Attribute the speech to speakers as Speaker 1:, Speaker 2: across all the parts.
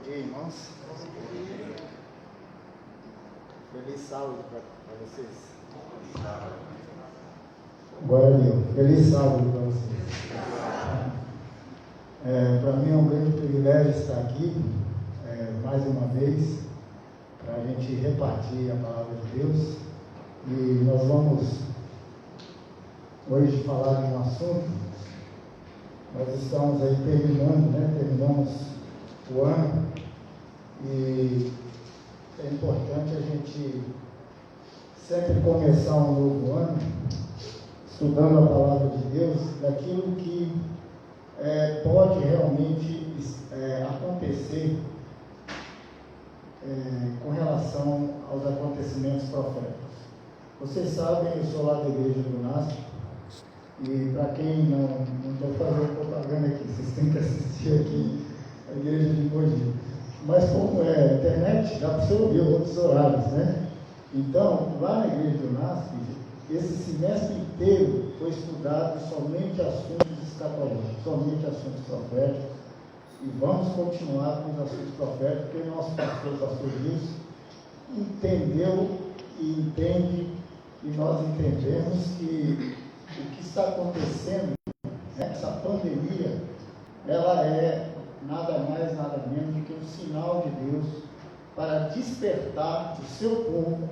Speaker 1: dia, irmãos. Feliz sábado para vocês.
Speaker 2: Glória a Deus. Feliz sábado para vocês. Para mim é um grande privilégio estar aqui mais uma vez para a gente repartir a palavra de Deus. E nós vamos hoje falar de um assunto. Nós estamos aí terminamos o ano e é importante a gente sempre começar um novo ano estudando a palavra de Deus, daquilo que pode realmente acontecer com relação aos acontecimentos proféticos. Vocês sabem, eu sou lá da Igreja do NASP, e para quem não estou fazendo propaganda aqui, vocês têm que assistir aqui a Igreja de Mogi. Mas como é internet, já para você ouvir outros horários, né? Então, lá na Igreja do NASP, esse semestre inteiro foi estudado somente assuntos escatológicos, somente assuntos proféticos, e vamos continuar com os assuntos proféticos, porque o nosso pastor Gilson, entendeu e entende, e nós entendemos que o que está acontecendo, essa pandemia, ela é nada mais, nada menos do que um sinal de Deus para despertar o seu povo,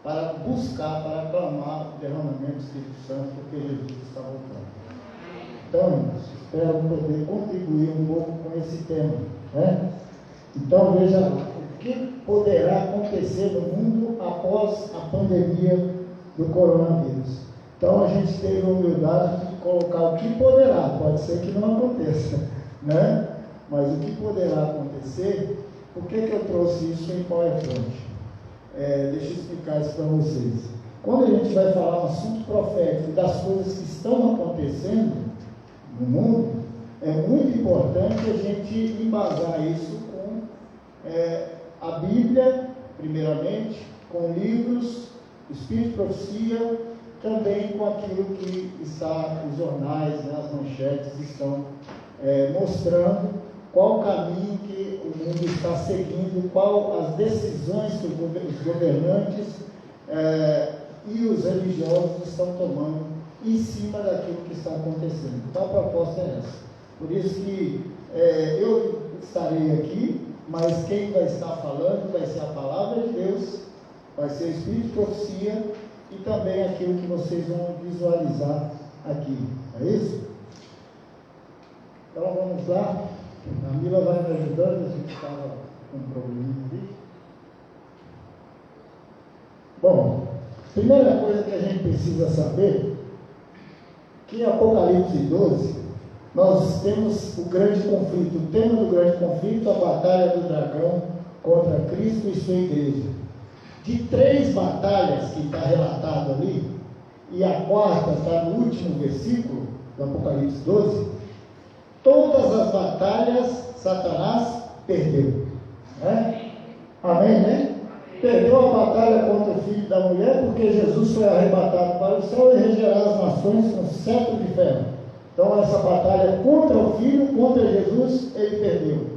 Speaker 2: para buscar, para clamar o derramamento do Espírito Santo, porque Jesus está voltando. Então, irmãos, espero poder contribuir um pouco com esse tema, né? Então, veja lá, o que poderá acontecer no mundo após a pandemia do coronavírus. Então, a gente teve a humildade de colocar o que poderá, pode ser que não aconteça, né? Mas o que poderá acontecer, por que eu trouxe isso em PowerPoint? Deixa eu explicar isso para vocês. Quando a gente vai falar um assunto profético das coisas que estão acontecendo no mundo, é muito importante a gente embasar isso com a Bíblia, primeiramente, com livros, Espírito de Profecia, também com aquilo que está nos jornais, né, as manchetes estão mostrando qual o caminho que o mundo está seguindo, qual as decisões que os governantes e os religiosos estão tomando em cima daquilo que está acontecendo. Então a proposta é essa. Por isso que eu estarei aqui, mas quem vai estar falando vai ser a palavra de Deus, vai ser o Espírito de Profecia e também aquilo que vocês vão visualizar aqui. É isso? Então vamos lá. A Mila vai me ajudando, a gente estava com um probleminha ali. Bom, primeira coisa que a gente precisa saber, que em Apocalipse 12, nós temos o grande conflito, o tema do grande conflito, a batalha do dragão contra Cristo e sua igreja. De 3 batalhas que está relatado ali, e a quarta está no último versículo do Apocalipse 12, todas as batalhas Satanás perdeu. Né? Amém, né? Perdeu a batalha contra o filho da mulher, porque Jesus foi arrebatado para o céu e regerá as nações com cetro de ferro. Então essa batalha contra o filho, contra Jesus, ele perdeu.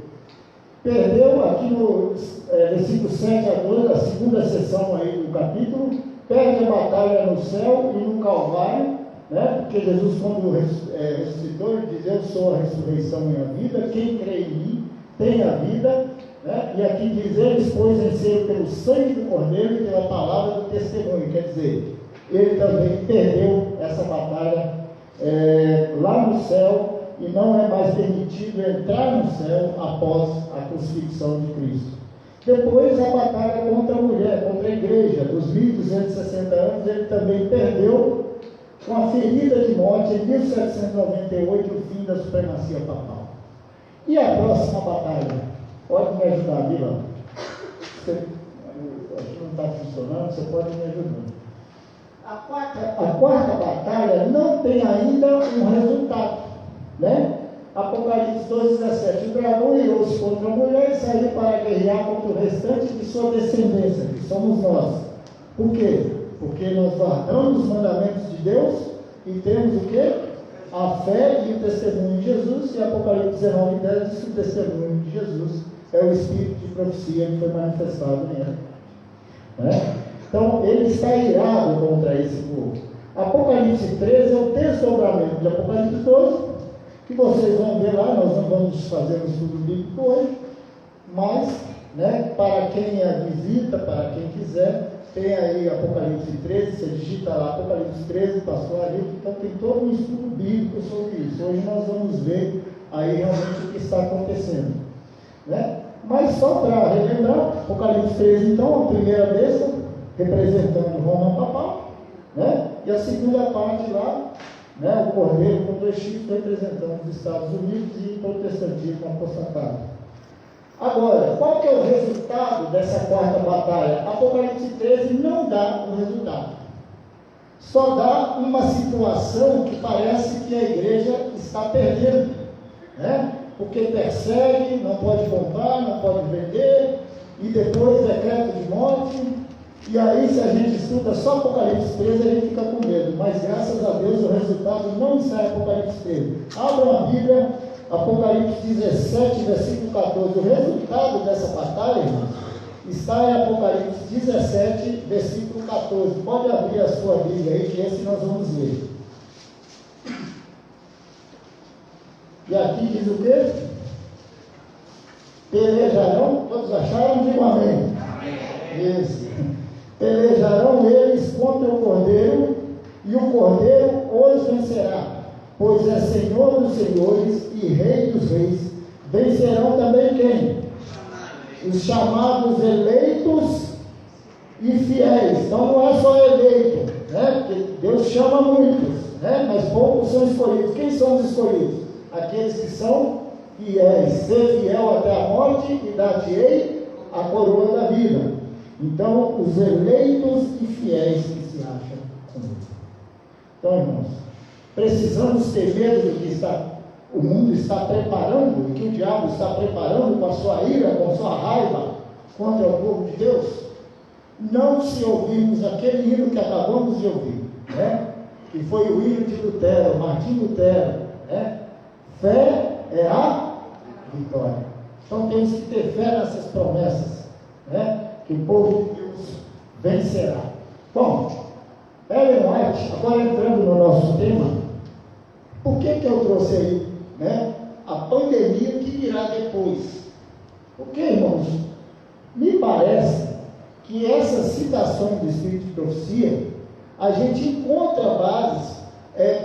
Speaker 2: Perdeu aqui no versículo 7 a 12, a segunda seção aí do capítulo, perde a batalha no céu e no Calvário, né? Porque Jesus, quando ressuscitou, ele diz: eu sou a ressurreição e a vida, quem crê em mim tem a vida, né? E aqui diz: eles pôs em ser pelo sangue do Cordeiro e pela palavra do testemunho. Quer dizer, ele também perdeu essa batalha lá no céu, e não é mais permitido entrar no céu após a crucifixão de Cristo. Depois, a batalha contra a mulher, contra a igreja, dos 1260 anos, ele também perdeu com a ferida de morte em 1798, o fim da supremacia papal. E a próxima batalha? Pode me ajudar, Mila? Aqui não está funcionando, você pode me ajudar. A quarta batalha não tem ainda um resultado, né? Apocalipse 12:17. O dragão irou-se contra a mulher e saiu para guerrear contra o restante de sua descendência, que somos nós. Por quê? Porque nós guardamos os mandamentos de Deus e temos o quê? A fé e o testemunho de Jesus. E Apocalipse 19:10 diz que o testemunho de Jesus é o espírito de profecia que foi manifestado nele. Né? Então, ele está irado contra esse povo. Apocalipse 13 é o desdobramento de Apocalipse 12, que vocês vão ver lá. Nós não vamos fazer um estudo bíblico hoje, mas, né, para quem visita, para quem quiser, tem aí Apocalipse 13, você digita lá Apocalipse 13, pastor Arilton, então tem todo um estudo bíblico sobre isso. Hoje nós vamos ver aí realmente o que está acontecendo. Né? Mas só para relembrar, Apocalipse 13, então, a primeira besta, representando Roma papal, né? E a segunda parte lá, né, o cordeiro com 2 chifres, representando os Estados Unidos e o protestantismo apostatado. Agora, qual que é o resultado dessa quarta batalha? Apocalipse 13 não dá o resultado. Só dá uma situação que parece que a igreja está perdendo, né? Porque persegue, não pode comprar, não pode vender, e depois decreto de morte. E aí, se a gente estuda só Apocalipse 13, a gente fica com medo. Mas graças a Deus o resultado não está em Apocalipse 13. Abram a Bíblia, Apocalipse 17, versículo 14. O resultado dessa batalha, irmãos, está em Apocalipse 17, versículo 14. Pode abrir a sua Bíblia aí, que esse nós vamos ver. E aqui diz o quê? Pelejarão, todos acharam? Digam amém. Amém. Isso. Pelejarão eles contra o Cordeiro, e o Cordeiro os vencerá, pois é Senhor dos senhores e Rei dos reis. Vencerão também quem? Os chamados eleitos e fiéis. Então não é só eleito, né? Porque Deus chama muitos, né? Mas poucos são escolhidos. Quem são os escolhidos? Aqueles que são fiéis. Ser fiel até a morte e dar-te-ei a coroa da vida. Então, os eleitos e fiéis que se acham comigo. Então, irmãos, precisamos ter medo do que o mundo está preparando, o que o diabo está preparando com a sua ira, com a sua raiva contra o povo de Deus. Não se ouvirmos aquele hino que acabamos de ouvir, né? Que foi o hino de Lutero, Martim Lutero, né? Fé é a vitória. Então temos que ter fé nessas promessas, né? Que o povo de Deus vencerá. Bom, Ellen White, agora entrando no nosso tema, por que eu trouxe aí, né, a pandemia que virá depois? Porque, irmãos, me parece que essa citação do Espírito de Profecia, a gente encontra bases,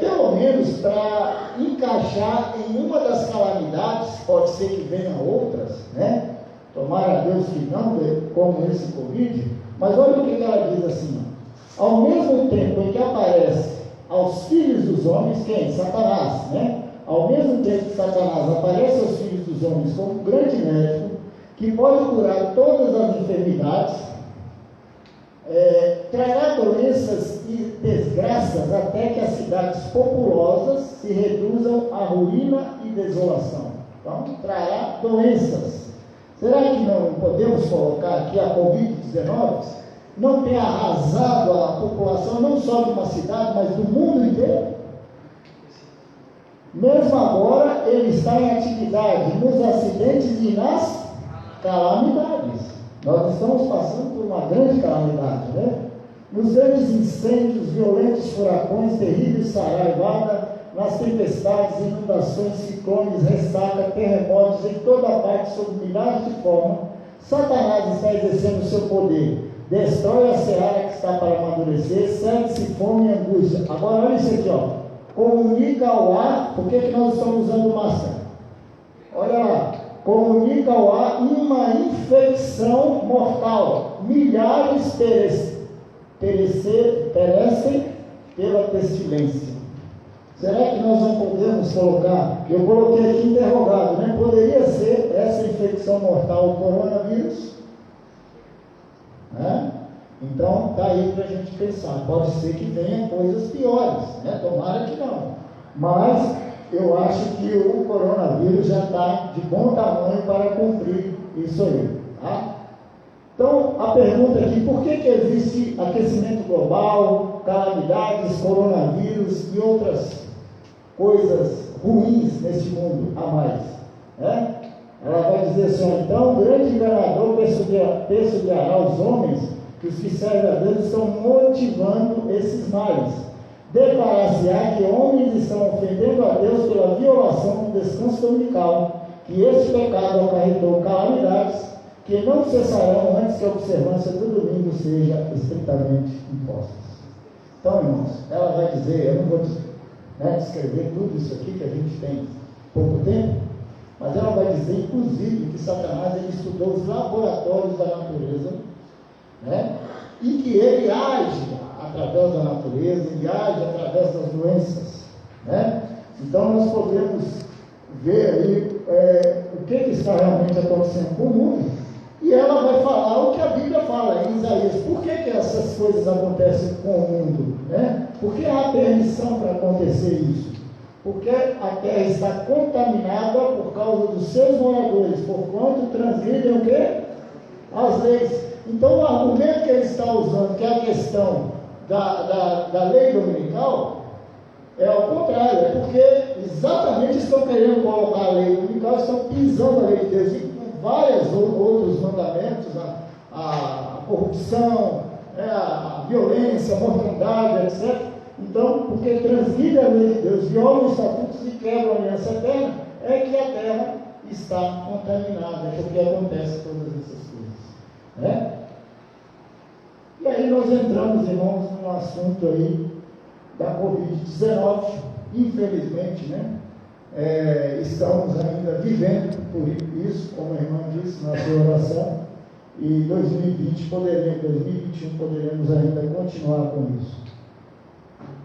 Speaker 2: pelo menos para encaixar em uma das calamidades, pode ser que venham outras, né? Tomara a Deus que não, como esse Covid, mas olha o que ela diz assim, ó. Ao mesmo tempo em que aparece aos filhos dos homens, quem? Satanás, né? Ao mesmo tempo que Satanás aparece aos filhos dos homens como um grande médico, que pode curar todas as enfermidades, trará doenças e desgraças até que as cidades populosas se reduzam à ruína e desolação. Então, trará doenças. Será que não podemos colocar aqui a Covid-19? Não tem arrasado a população, não só de uma cidade, mas do mundo inteiro? Mesmo agora, ele está em atividade nos acidentes e nas calamidades. Nós estamos passando por uma grande calamidade, né? Nos grandes incêndios, violentos furacões, terríveis saraivada, nas tempestades, inundações, ciclones, ressaca, terremotos, em toda parte, sob milhares de formas, Satanás está exercendo o seu poder. Destrói a seara que está para amadurecer, segue-se fome e angústia. Agora olha isso aqui, ó. Comunica ao ar, por que nós estamos usando máscara? Olha lá. Comunica ao ar uma infecção mortal. Milhares perecem pela pestilência. Será que nós não podemos colocar? Eu coloquei aqui interrogado, né? Poderia ser essa infecção mortal o coronavírus? Né? Então, está aí para a gente pensar. Pode ser que venha coisas piores, né? Tomara que não. Mas eu acho que o coronavírus já está de bom tamanho para cumprir isso aí. Tá? Então, a pergunta aqui, por que existe aquecimento global, calamidades, coronavírus e outras coisas ruins neste mundo a mais? Ela vai dizer assim: então o grande enganador persuadirá os homens que os que servem a Deus estão motivando esses males. Declarar-se-á que homens estão ofendendo a Deus pela violação do descanso dominical, que este pecado acarretou calamidades que não cessarão antes que a observância do domingo seja estritamente imposta. Então, irmãos, ela vai dizer, eu não vou descrever tudo isso aqui, que a gente tem pouco tempo, mas ela vai dizer, inclusive, que Satanás ele estudou os laboratórios da natureza, né? E que ele age através da natureza, ele age através das doenças, né? Então nós podemos ver aí o que está realmente acontecendo com o mundo, e ela vai falar o que a Bíblia fala em Isaías. Por que essas coisas acontecem com o mundo, né? Por que há permissão para acontecer isso? Porque a terra está contaminada por causa dos seus moradores, porquanto transgridem o quê? As leis. Então o argumento que ele está usando, que é a questão da lei dominical, é ao contrário, é porque exatamente estão querendo colocar a lei dominical, estão pisando a lei de Deus, e com vários outros mandamentos, a corrupção, a violência, a mortandade, etc. Então, porque transgride a lei de Deus, violam os estatutos e quebram a aliança eterna, é que a terra está contaminada, é porque acontece todas essas coisas, né? E aí nós entramos, irmãos, no assunto aí da Covid-19, infelizmente, né? Estamos ainda vivendo por isso, como a irmã disse na sua oração, e 2021 poderemos ainda continuar com isso.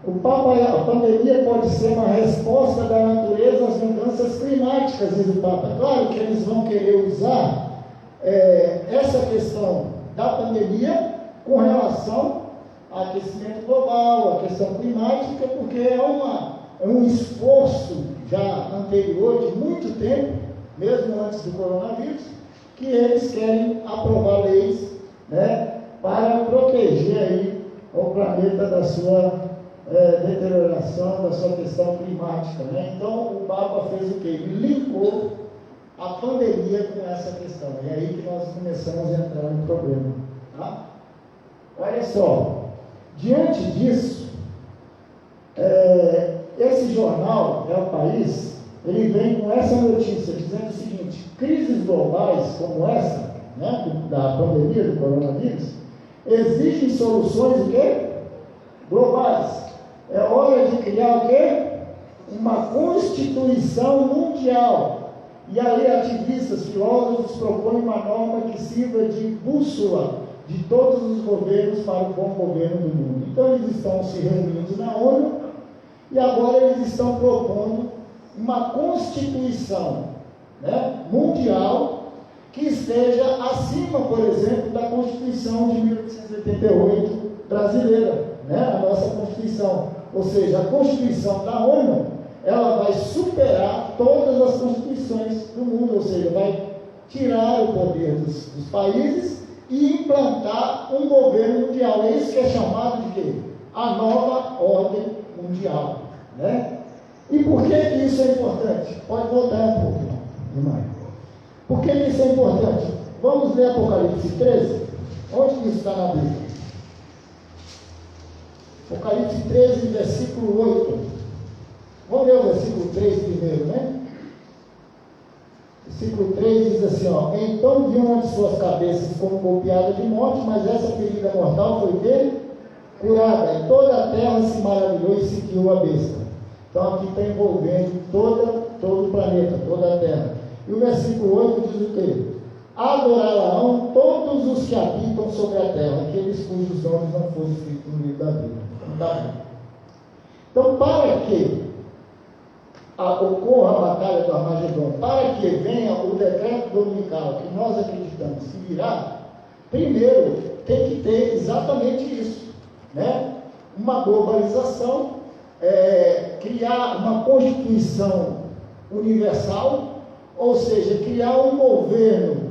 Speaker 2: A pandemia pode ser uma resposta da natureza às mudanças climáticas, diz o Papa. Claro que eles vão querer usar essa questão da pandemia com relação ao aquecimento global, à questão climática, porque é um esforço já anterior, de muito tempo, mesmo antes do coronavírus, que eles querem aprovar leis, né, para proteger aí o planeta da sua deterioração, da sua questão climática, né? Então o Papa fez o quê? Ele linkou a pandemia com essa questão, e é aí que nós começamos a entrar no problema, tá? Olha só, diante disso, esse jornal, o País, ele vem com essa notícia, dizendo o seguinte: crises globais como essa, né, da pandemia do coronavírus, exigem soluções o quê? Globais. É hora de criar o quê? Uma Constituição Mundial. E aí ativistas, filósofos propõem uma norma que sirva de bússola de todos os governos para o bom governo do mundo. Então eles estão se reunindo na ONU e agora eles estão propondo uma Constituição, né, mundial que esteja acima, por exemplo, da Constituição de 1888 brasileira, né, a nossa Constituição. Ou seja, a Constituição da ONU, ela vai superar todas as constituições do mundo, ou seja, vai tirar o poder dos países e implantar um governo mundial. É isso que é chamado de quê? A nova ordem mundial, né? E por que isso é importante? Pode voltar um pouquinho, demais. Por que isso é importante? Vamos ler Apocalipse 13? Onde isso está na Bíblia? Apocalipse 13, versículo 8. Vamos ler o versículo 3 primeiro, né? Versículo 3 diz assim, ó: então viu uma de suas cabeças como golpeada de morte, mas essa ferida mortal foi dele curada, e toda a terra se maravilhou e seguiu a besta. Então aqui está envolvendo todo o planeta, toda a terra. E o versículo 8 diz o quê? Adorarão todos os que habitam sobre a terra, aqueles cujos nomes não foram escritos no livro da Bíblia. Então, para que ocorra a batalha do Armagedon, para que venha o decreto dominical, que nós acreditamos que virá, primeiro tem que ter exatamente isso, né? Uma globalização, criar uma Constituição universal, ou seja, criar um governo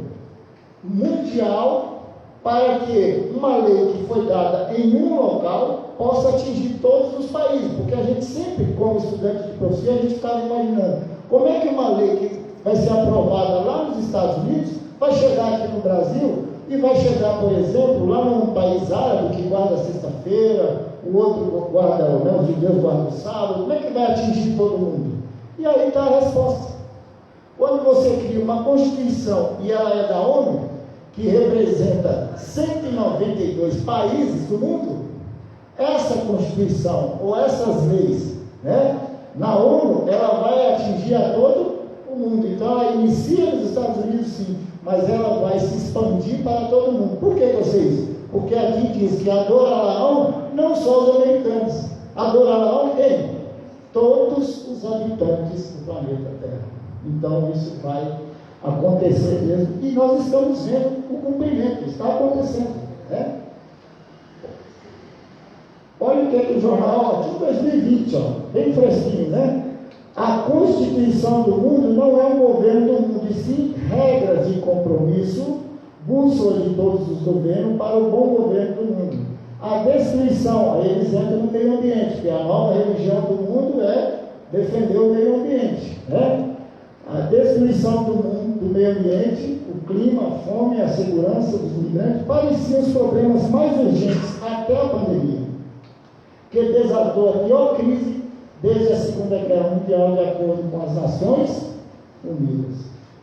Speaker 2: mundial para que uma lei que foi dada em um local possa atingir todos os países, porque a gente sempre, como estudante de profecia, a gente ficava imaginando como é que uma lei que vai ser aprovada lá nos Estados Unidos, vai chegar aqui no Brasil e vai chegar, por exemplo, lá num país árabe que guarda a sexta-feira, o outro guarda, né, os judeus guardam o sábado. Como é que vai atingir todo mundo? E aí está a resposta. Quando você cria uma Constituição, e ela é da ONU, que representa 192 países do mundo, essa Constituição, ou essas leis, né, na ONU, ela vai atingir a todo o mundo. Então, ela inicia nos Estados Unidos, sim, mas ela vai se expandir para todo mundo. Por que eu sei isso? Porque aqui diz que adorarão não só os americanos, adorarão quem? Todos os habitantes do planeta Terra. Então, isso vai acontecer mesmo. E nós estamos vendo o cumprimento, está acontecendo, né? Olha o que é o jornal, aqui em 2020, ó, bem fresquinho, né? A Constituição do mundo não é um governo do mundo, e sim regras de compromisso, bússola de todos os governos para o bom governo do mundo. A destruição, aí eles entram no meio ambiente, porque a nova religião do mundo é defender o meio ambiente, né? A destruição do mundo, do meio ambiente, o clima, a fome, a segurança dos migrantes pareciam os problemas mais urgentes até a pandemia, que desatou a pior crise desde a Segunda Guerra Mundial, de acordo com as Nações Unidas,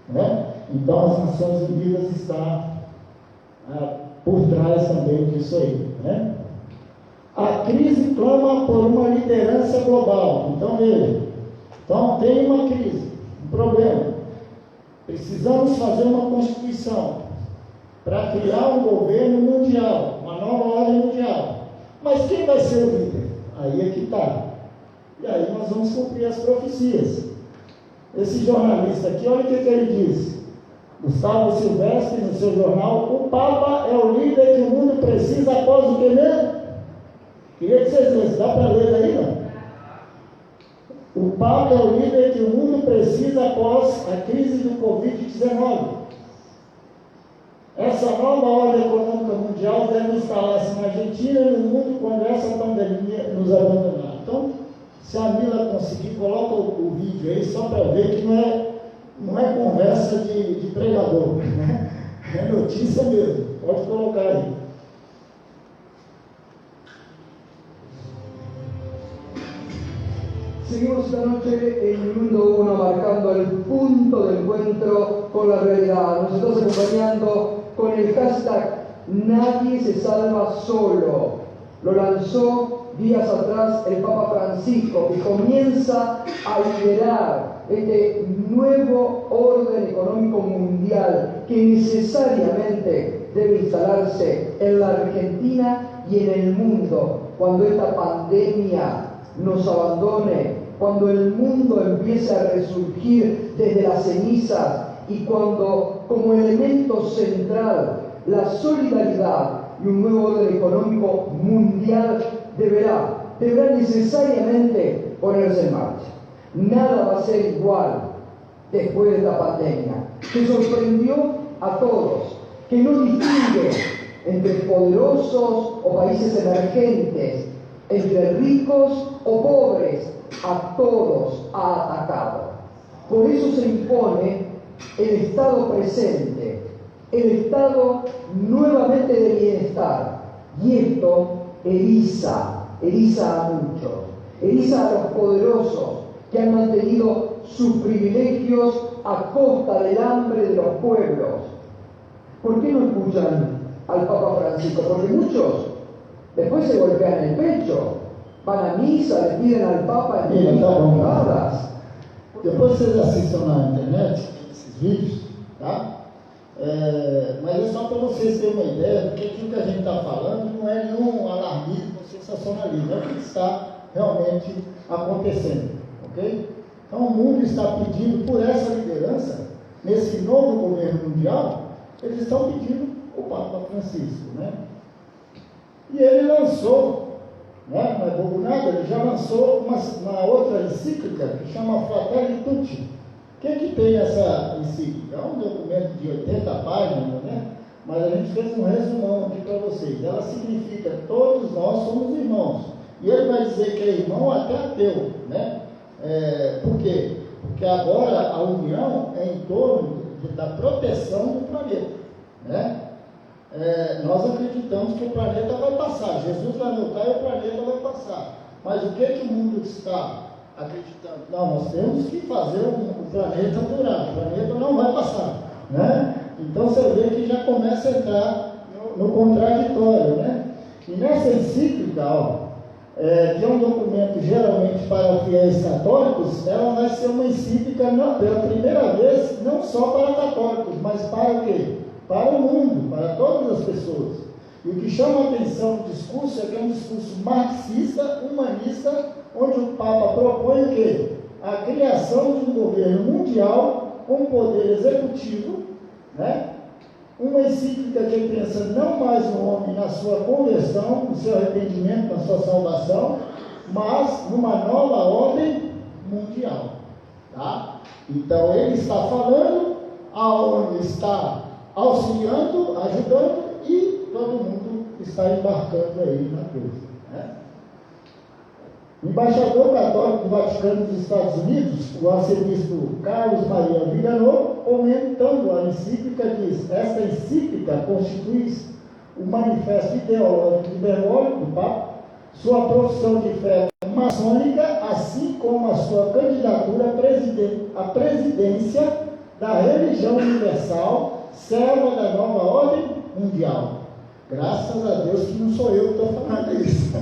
Speaker 2: né? Então, as Nações Unidas estão por trás também disso aí, né? A crise clama por uma liderança global. Então, veja, então tem uma crise, um problema. Precisamos fazer uma Constituição para criar um governo mundial, uma nova ordem mundial. Mas quem vai ser o líder? Aí é que está. E aí nós vamos cumprir as profecias. Esse jornalista aqui, olha o que ele diz. Gustavo Silvestre, no seu jornal: o Papa é o líder que o mundo precisa após o que mesmo? Queria que vocês lessem, dá para ler aí, não? O Papa é o líder que o mundo precisa após a crise do Covid-19. Essa nova ordem econômica mundial deve instalar-se na Argentina e no mundo quando essa pandemia nos abandonar. Então, se a Mila conseguir, coloca o vídeo aí só para ver que não é conversa de pregador, né? É notícia mesmo. Pode colocar aí.
Speaker 3: Seguimos esta noche en Mundo 1 marcando el punto de encuentro con la realidad. Nos estás acompañando con el hashtag Nadie se salva solo. Lo lanzó días atrás el Papa Francisco, que comienza a liderar este nuevo orden económico mundial que necesariamente debe instalarse en la Argentina y en el mundo cuando esta pandemia nos abandone, cuando el mundo empiece a resurgir desde las cenizas y cuando, como elemento central, la solidaridad y un nuevo orden económico mundial deberá necesariamente ponerse en marcha. Nada va a ser igual después de esta pandemia, que sorprendió a todos, que no distingue entre poderosos o países emergentes, entre ricos o pobres, a todos ha atacado. Por eso se impone el estado presente, el estado nuevamente de bienestar. Y esto eriza a muchos, eriza a los poderosos que han mantenido sus privilegios a costa del hambre de los pueblos. ¿Por qué no escuchan al Papa Francisco? Porque muchos después se golpean el pecho, van a misa, le piden al Papa en misas privadas.
Speaker 2: Depois vocês assistam na internet esses vídeos, tá? Mas é só para vocês terem uma ideia, porque aquilo que a gente está falando não é nenhum alarmismo, sensacionalismo, é o que está realmente acontecendo, ok? Então o mundo está pedindo por essa liderança, nesse novo governo mundial, eles estão pedindo o Papa Francisco, né? E ele lançou, né, não é bobo nada, ele já lançou uma outra encíclica que chama Fratelli Tutti. O que tem essa encíclica? É um documento de 80 páginas, né? Mas a gente fez um resumão aqui para vocês. Ela significa: todos nós somos irmãos. E ele vai dizer que é irmão até ateu, né? Por quê? Porque agora a união é em torno da proteção do planeta, né? Nós acreditamos que o planeta vai passar, Jesus vai voltar e o planeta vai passar. Mas o que o mundo está acreditando? Não, nós temos que fazer o planeta durar, o planeta não vai passar, né? Então você vê que já começa a entrar no contraditório, né? E nessa encíclica, que é um documento geralmente para fiéis católicos, ela vai ser uma encíclica pela primeira vez, não só para católicos, mas para o quê? Para o mundo, para todas as pessoas. E o que chama a atenção no discurso é que é um discurso marxista, humanista, onde o Papa propõe o quê? A criação de um governo mundial com poder executivo, né? Uma encíclica que pensa não mais no homem na sua conversão, no seu arrependimento, na sua salvação, mas numa nova ordem mundial. Tá? Então ele está falando, a ONU está auxiliando, ajudando e todo mundo está embarcando aí na coisa. Né? O embaixador católico do Vaticano dos Estados Unidos, o arcebispo Carlos Maria Viganò, comentando a encíclica, diz: esta encíclica constitui o manifesto ideológico liberal do Papa, sua profissão de fé maçônica, assim como a sua candidatura à presidência da religião universal, serva da nova ordem mundial. Graças a Deus que não sou eu que estou falando isso.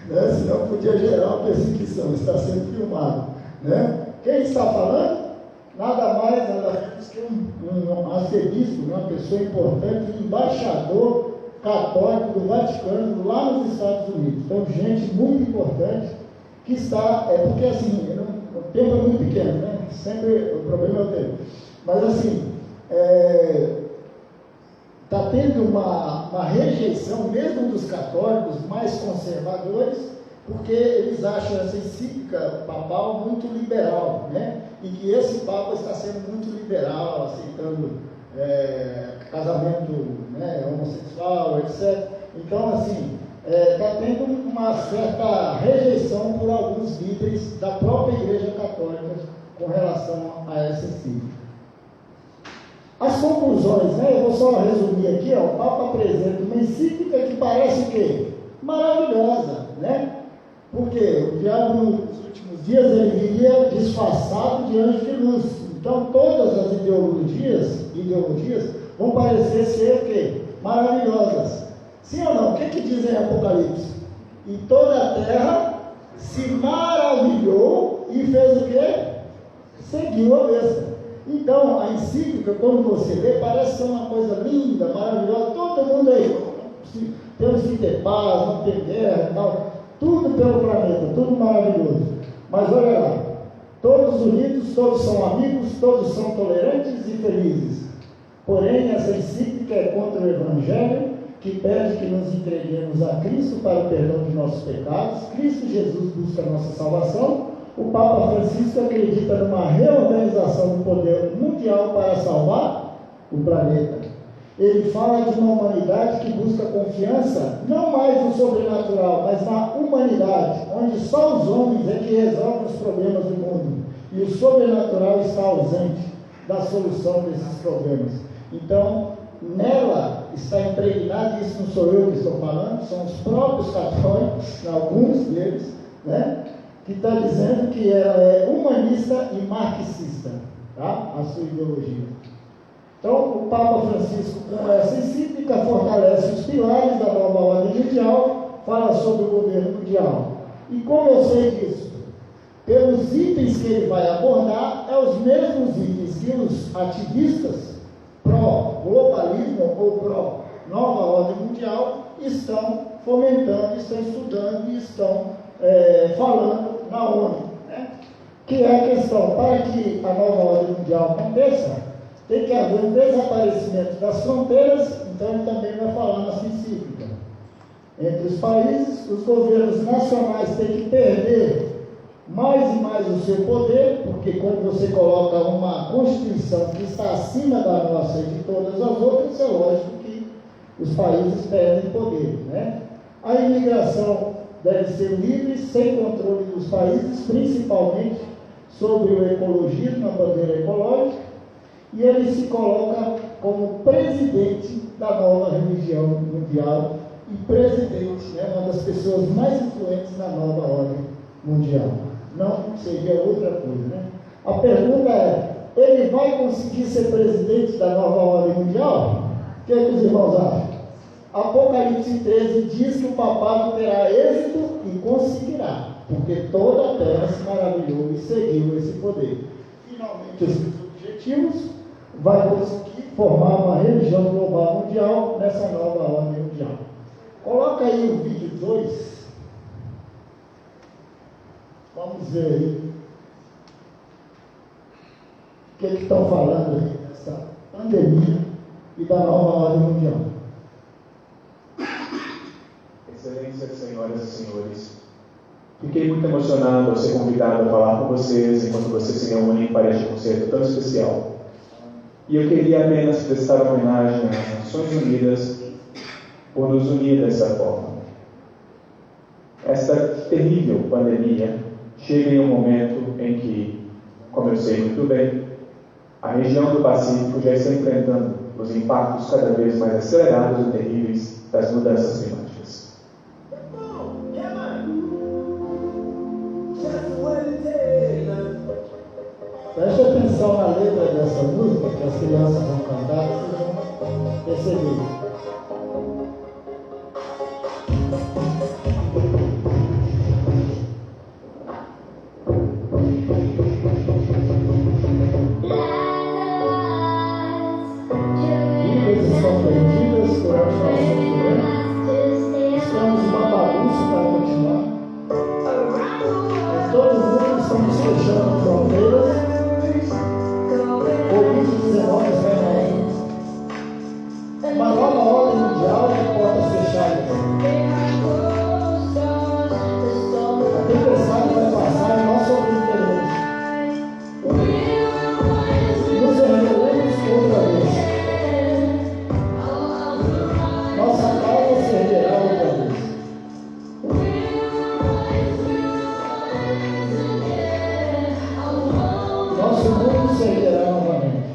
Speaker 2: Né? Senão podia gerar uma perseguição, está sendo filmado. Né? Quem está falando? Nada mais, nada menos que um arcebispo, uma pessoa importante, embaixador católico do Vaticano, lá nos Estados Unidos. Então, gente muito importante que está, porque assim, o tempo é muito pequeno, né? Sempre o problema é o tempo. Mas assim, está tendo uma rejeição, mesmo dos católicos mais conservadores, porque eles acham essa encíclica papal muito liberal, né? E que esse Papa está sendo muito liberal, aceitando casamento, né, homossexual, etc. Então, assim, está tendo uma certa rejeição por alguns líderes da própria Igreja Católica com relação a essa encíclica. As conclusões, né? Eu vou só resumir aqui, o Papa apresenta uma encíclica que parece o quê? Maravilhosa, né? Porque o diabo nos últimos dias ele viria disfarçado de anjo de luz. Então todas as ideologias vão parecer ser o quê? Maravilhosas. Sim ou não? O que diz em Apocalipse? E toda a terra se maravilhou e fez o quê? Seguiu a besta. Então, a encíclica, quando você lê, parece ser uma coisa linda, maravilhosa, todo mundo aí, temos que ter paz, não ter guerra e tal, tudo pelo planeta, tudo maravilhoso. Mas olha lá, todos unidos, todos são amigos, todos são tolerantes e felizes. Porém, essa encíclica é contra o Evangelho, que pede que nos entreguemos a Cristo para o perdão de nossos pecados. Cristo Jesus busca a nossa salvação. O Papa Francisco acredita numa reorganização do poder mundial para salvar o planeta. Ele fala de uma humanidade que busca confiança, não mais no sobrenatural, mas na humanidade, onde só os homens é que resolvem os problemas do mundo. E o sobrenatural está ausente da solução desses problemas. Então, nela está impregnado, isso não sou eu que estou falando, são os próprios católicos, alguns deles, né? Que está dizendo que ela é humanista e marxista, tá? A sua ideologia. Então, o Papa Francisco, com essa encíclica, fortalece os pilares da nova ordem mundial, fala sobre o governo mundial. E como eu sei disso? Pelos itens que ele vai abordar, é os mesmos itens que os ativistas pró-globalismo ou pró-nova ordem mundial estão fomentando, estão estudando e estão falando na ONU, né? Que é a questão, para que a nova ordem mundial aconteça, tem que haver um desaparecimento das fronteiras. Então ele também vai falar na sua encíclica. Entre os países, os governos nacionais têm que perder mais e mais o seu poder, porque quando você coloca uma Constituição que está acima da nossa e de todas as outras, é lógico que os países perdem poder, né? A imigração deve ser livre, sem controle dos países, principalmente sobre o ecologismo, a bandeira ecológica, e ele se coloca como presidente da nova religião mundial e presidente, né, uma das pessoas mais influentes na nova ordem mundial. Não seria outra coisa, né? A pergunta é, ele vai conseguir ser presidente da nova ordem mundial? O que os irmãos acham? Apocalipse 13 diz que o papado terá êxito e conseguirá, porque toda a terra se maravilhou e seguiu esse poder. Finalmente, os seus objetivos vai conseguir formar uma religião global mundial nessa nova ordem mundial. Coloca aí o vídeo 2. Vamos ver aí o que estão falando aí dessa pandemia e da nova ordem mundial.
Speaker 4: Excelências, senhoras e senhores, fiquei muito emocionado ao ser convidado a falar com vocês enquanto vocês se reúnem para este concerto tão especial. E eu queria apenas prestar homenagem às Nações Unidas por nos unir dessa forma. Esta terrível pandemia chega em um momento em que, como eu sei muito bem, a região do Pacífico já está enfrentando os impactos cada vez mais acelerados e terríveis das mudanças climáticas.
Speaker 2: Preste atenção na letra dessa música que as crianças vão cantar, vocês vão perceber. Vidas estão perdidas durante o nosso governo. Estamos numa bagunça para continuar. Todo mundo estamos fechando fronteiras. Covid-19 remédio. Uma nova ordem mundial de portas fechadas. A tempestade vai passar e nós sobreviveremos. Nos ergueremos outra vez. Nossa casa se erguerá outra vez. Nosso mundo se erguerá novamente.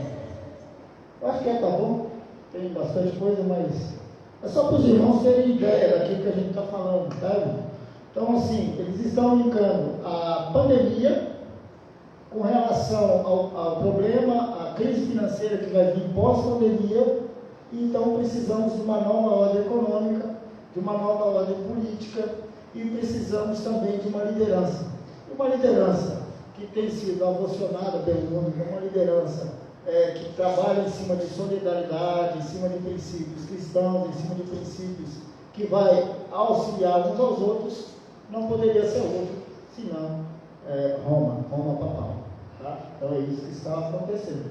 Speaker 2: Eu acho que tá bom. Tem bastante coisa, mas é só para os irmãos terem ideia daquilo que a gente está falando, sabe? Então, assim, eles estão linkando a pandemia com relação ao problema, à crise financeira que vai vir pós-pandemia, e então precisamos de uma nova ordem econômica, de uma nova ordem política, e precisamos também de uma liderança. Uma liderança que tem sido avocionada pelo mundo, uma liderança que trabalha em cima de solidariedade, em cima de princípios cristãos, em cima de princípios que vai auxiliar uns aos outros, não poderia ser outro, senão Roma papal. Tá? Então é isso que está acontecendo.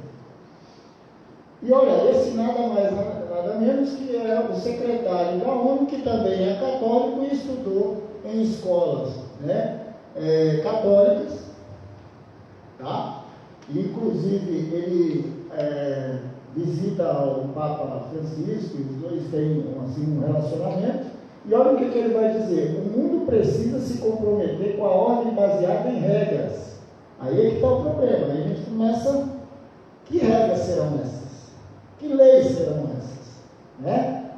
Speaker 2: E olha, esse nada mais, nada menos que é o secretário da ONU, que também é católico e estudou em escolas, né, católicas, tá? Inclusive, ele visita o Papa Francisco, os dois têm assim, um relacionamento, e olha o que ele vai dizer: o mundo precisa se comprometer com a ordem baseada em regras. Aí é que está o problema, aí a gente começa, que regras serão essas? Que leis serão essas? Né?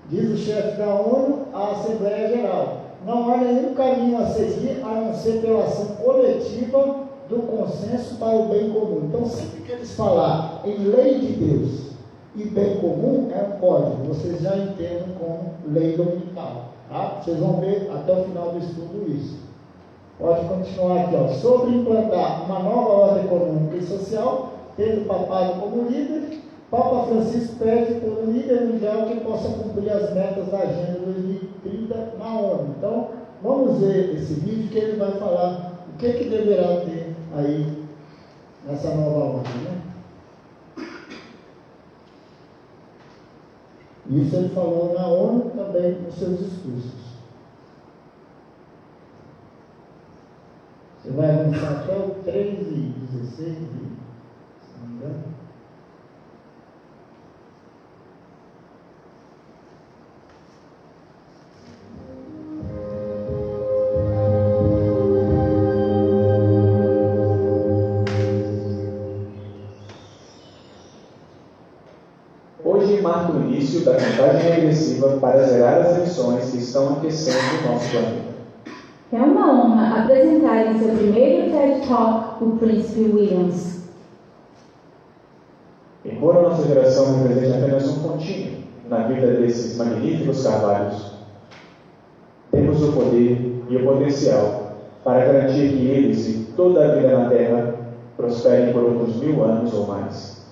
Speaker 2: Diz o chefe da ONU à Assembleia Geral: não há nenhum caminho a seguir a não ser pela ação coletiva do consenso para o bem comum. Então, sempre que eles falar em lei de Deus e bem comum, é um código, vocês já entendem como lei dominical, tá? Vocês vão ver até o final do estudo isso. Pode continuar aqui, ó. Sobre implantar uma nova ordem econômica e social, tendo o papado como líder, Papa Francisco pede por um líder mundial que possa cumprir as metas da Agenda 2030 na ONU. Então, vamos ver esse vídeo que ele vai falar o que deverá ter aí nessa nova ordem, né? Isso ele falou na ONU também nos seus discursos. Você vai avançar até o 13:16, se não me engano.
Speaker 4: agressiva para zerar as emissões que estão aquecendo o nosso planeta.
Speaker 5: É uma honra apresentar em seu primeiro TED Talk o Príncipe Williams.
Speaker 4: Embora nossa geração represente apenas um pontinho na vida desses magníficos carvalhos, temos o poder e o potencial para garantir que eles e toda a vida na Terra prosperem por outros 1000 anos ou mais.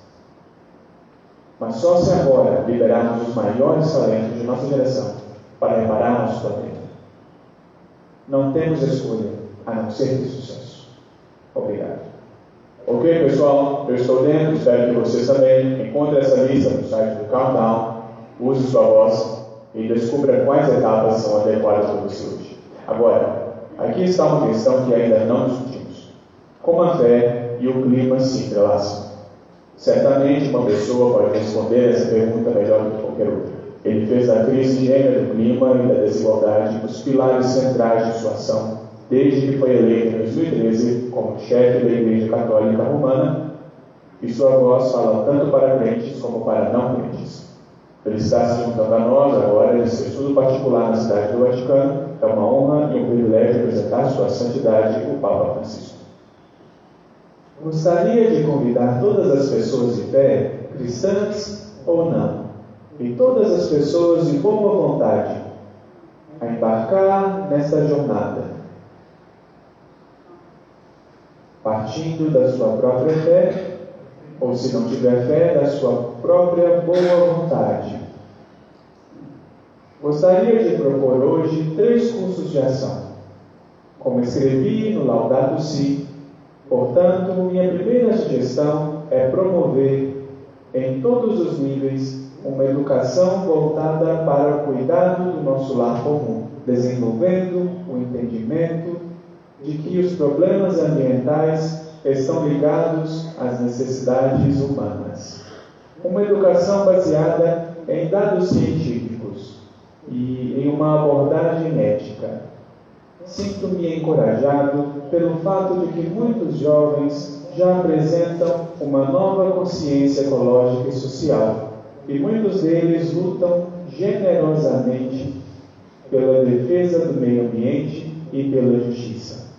Speaker 4: Mas só se agora liberarmos os maiores talentos de nossa geração para reparar nosso planeta. Não temos escolha a não ser ter sucesso. Obrigado. Ok, pessoal? Eu estou dentro, espero que vocês também. Encontre essa lista no site do Countdown, use sua voz e descubra quais etapas são adequadas para você hoje. Agora, aqui está uma questão que ainda não discutimos. Como a fé e o clima se entrelaçam? Certamente uma pessoa pode responder essa pergunta melhor do que qualquer outra. Ele fez da crise gênero do clima e da desigualdade os pilares centrais de sua ação, desde que foi eleito em 2013 como chefe da Igreja Católica Romana, e sua voz fala tanto para crentes como para não crentes. Ele está se juntando a nós agora em seu estudo particular na cidade do Vaticano. É uma honra e um privilégio apresentar sua santidade, o Papa Francisco. Gostaria de convidar todas as pessoas de fé, cristãs ou não, e todas as pessoas de boa vontade, a embarcar nesta jornada, partindo da sua própria fé, ou se não tiver fé, da sua própria boa vontade. Gostaria de propor hoje 3 cursos de ação. Como escrevi no Laudato Si, portanto, minha primeira sugestão é promover, em todos os níveis, uma educação voltada para o cuidado do nosso lar comum, desenvolvendo o entendimento de que os problemas ambientais estão ligados às necessidades humanas. Uma educação baseada em dados científicos e em uma abordagem ética. Sinto-me encorajado pelo fato de que muitos jovens já apresentam uma nova consciência ecológica e social, e muitos deles lutam generosamente pela defesa do meio ambiente e pela justiça.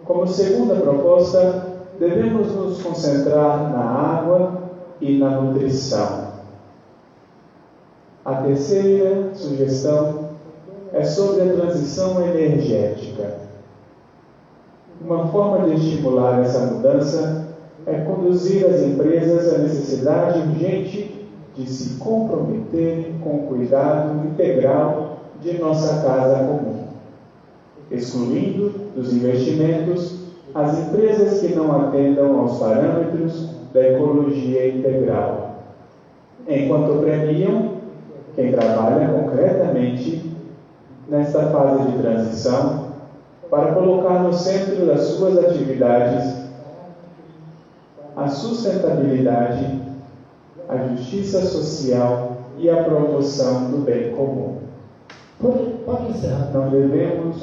Speaker 4: Como segunda proposta, devemos nos concentrar na água e na nutrição. A terceira sugestão é sobre a transição energética. Uma forma de estimular essa mudança é conduzir as empresas à necessidade urgente de se comprometerem com o cuidado integral de nossa casa comum, excluindo dos investimentos as empresas que não atendam aos parâmetros da ecologia integral, enquanto premiam quem trabalha concretamente nesta fase de transição para colocar no centro das suas atividades a sustentabilidade, a justiça social e a promoção do bem comum.
Speaker 2: Pode encerrar.
Speaker 4: Não devemos...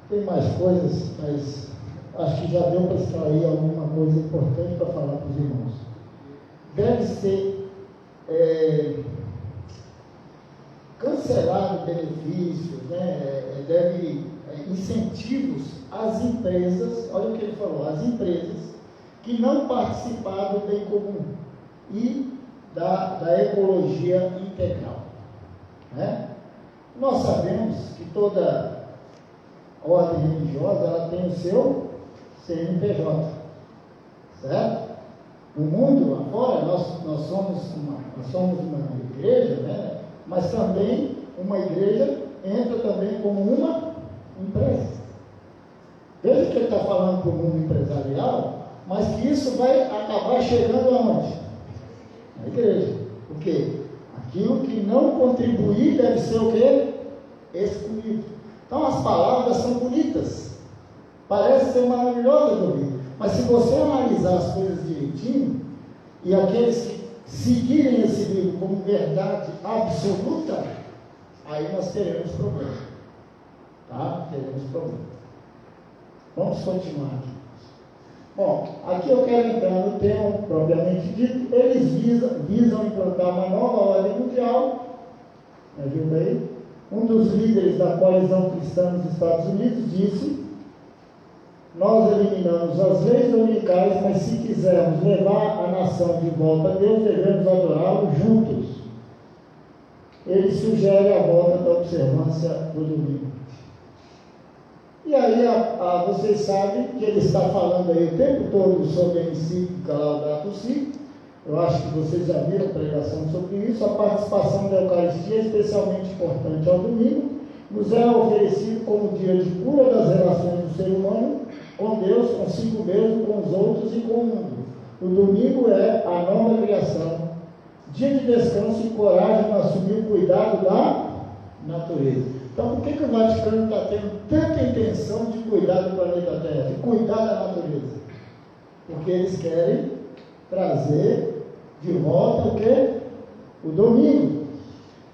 Speaker 2: Tem mais coisas, mas acho que já deu para extrair alguma coisa importante para falar para os irmãos. Deve ser cancelado benefícios, deve incentivos às empresas, olha o que ele falou, às empresas que não participaram do bem comum e da ecologia integral. Nós sabemos que toda ordem religiosa ela tem o seu CNPJ, certo? No mundo lá fora nós somos uma igreja, mas também uma igreja entra também como uma empresa. Veja que ele está falando para o mundo empresarial, mas que isso vai acabar chegando aonde? Na igreja. Por quê? Aquilo que não contribuir deve ser o quê? Excluído. Então as palavras são bonitas, parece ser maravilhosas de ouvir, mas se você analisar as coisas direitinho, e aqueles que seguirem esse livro como verdade absoluta, aí nós teremos problema. Tá? Teremos problema. Vamos continuar aqui. Bom, aqui eu quero entrar no tema propriamente dito. Eles visam implantar uma nova ordem mundial. Me ajuda aí. Um dos líderes da coalizão cristã nos Estados Unidos disse: nós eliminamos as leis dominicais, mas se quisermos levar a nação de volta a Deus, devemos adorá-lo juntos. Ele sugere a volta da observância do domingo. E aí, vocês sabem que ele está falando aí o tempo todo sobre a encíclica Laudato Si. Eu acho que vocês já viram pregação sobre isso. A participação da Eucaristia é especialmente importante ao domingo. Nos é oferecido como dia de cura das relações do ser humano com Deus, consigo mesmo, com os outros e com o mundo. O domingo é a nova criação, dia de descanso e coragem para assumir o cuidado da natureza. Então, por que o Vaticano está tendo tanta intenção de cuidar do planeta Terra, de cuidar da natureza? Porque eles querem trazer de volta o quê? O domingo.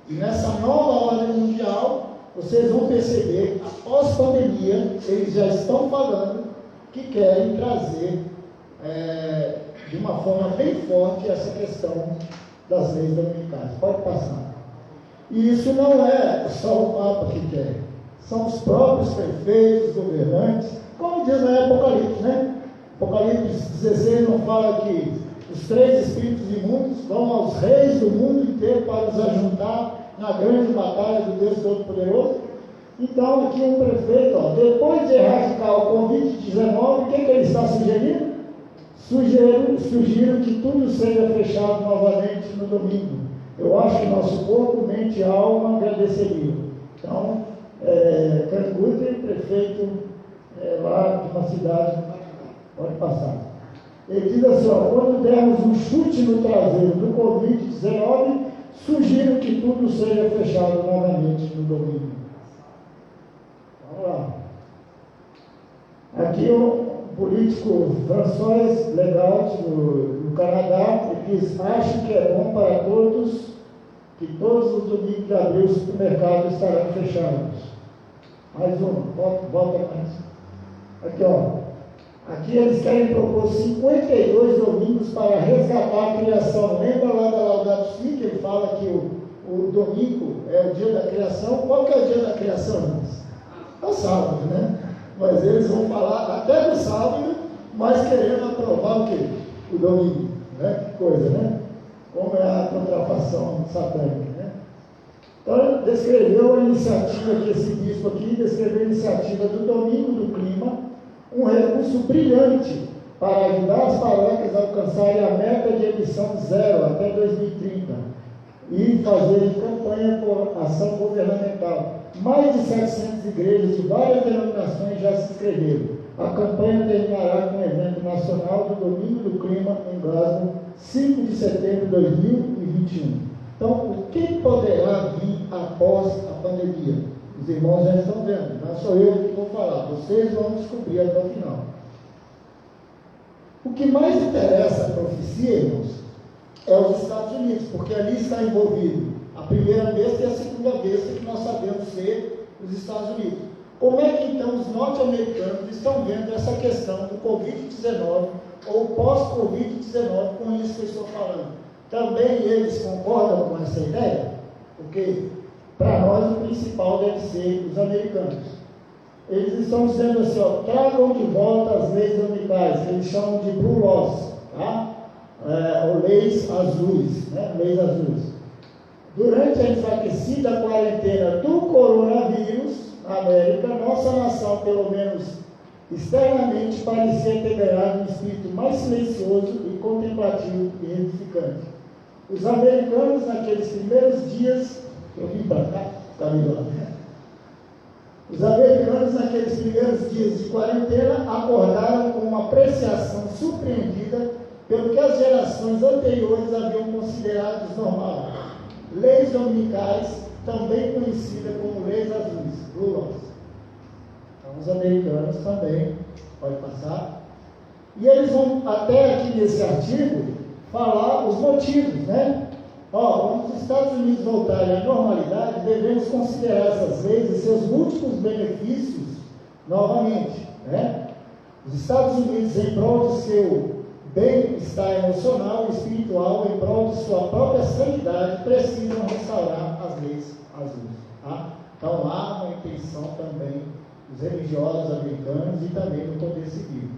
Speaker 2: E nessa nova ordem mundial, vocês vão perceber, após pandemia, eles já estão falando que querem trazer de uma forma bem forte essa questão das leis dominicais. Pode passar. E isso não é só o Papa que quer, são os próprios prefeitos, governantes, como diz na Apocalipse, né? Apocalipse 16 não fala que os 3 espíritos imundos vão aos reis do mundo inteiro para os ajuntar na grande batalha do Deus Todo-Poderoso. Então, aqui um prefeito, depois de erradicar o Covid-19, o que ele está sugerindo? Sugiro que tudo seja fechado novamente no domingo. Eu acho que nosso corpo, mente e alma agradeceriam. Então, Canguter, prefeito lá de uma cidade, pode passar. Ele diz assim, quando dermos um chute no traseiro do Covid-19, sugiro que tudo seja fechado novamente no domingo. Vamos lá. Aqui o político François Legault, no Canadá, ele diz: acho que é bom para todos que todos os domingos de abril os supermercados estarão fechados. Mais uma, volta mais. Aqui, aqui eles querem propor 52 domingos para resgatar a criação. Lembra lá da Laudato Si, que ele fala que o domingo é o dia da criação? Qual que é o dia da criação, irmãos? É o sábado, né? Mas eles vão falar até do sábado, mas querendo aprovar o quê? O domingo, né? Que coisa, né? Como é a contrafação satânica, né? Então, descreveu a iniciativa que esse bispo aqui descreveu a iniciativa do Domingo do Clima, um recurso brilhante para ajudar as paróquias a alcançarem a meta de emissão zero até 2030 e fazer campanha por ação governamental. Mais de 700 igrejas de várias denominações já se inscreveram. A campanha terminará com o evento nacional do Domingo do Clima em Glasgow, 5 de setembro de 2021. Então, o que poderá vir após a pandemia? Os irmãos já estão vendo, não sou eu que vou falar, vocês vão descobrir até o final. O que mais interessa a profecia, irmãos, é os Estados Unidos, porque ali está envolvido a primeira besta e a segunda besta, que nós sabemos ser os Estados Unidos. Como é que então os norte-americanos estão vendo essa questão do Covid-19 ou pós-Covid-19 com isso que eu estou falando? Também eles concordam com essa ideia? Porque para nós o principal deve ser os americanos. Eles estão dizendo assim, tragam de volta as leis dominicais, eles chamam de Blue Laws, tá? Ou leis azuis, né? Leis azuis. Durante a enfraquecida quarentena do coronavírus na América, nossa nação, pelo menos externamente, parecia ter ganhado um espírito mais silencioso e contemplativo e edificante. Os americanos, naqueles primeiros dias, eu vim para cá, os americanos, naqueles primeiros dias de quarentena, acordaram com uma apreciação surpreendida pelo que as gerações anteriores haviam considerado normal. Leis dominicais, também conhecidas como leis azuis, Blue Laws. Então, os americanos também, pode passar. E eles vão, até aqui nesse artigo, falar os motivos, né? Quando os Estados Unidos voltarem à normalidade, devemos considerar essas leis e seus múltiplos benefícios novamente, né? Os Estados Unidos, em prol de seu bem-estar emocional e espiritual, em prol de sua própria sanidade, precisam restaurar as leis azuis. Tá? Então há uma intenção também dos religiosos americanos e também do poder civil.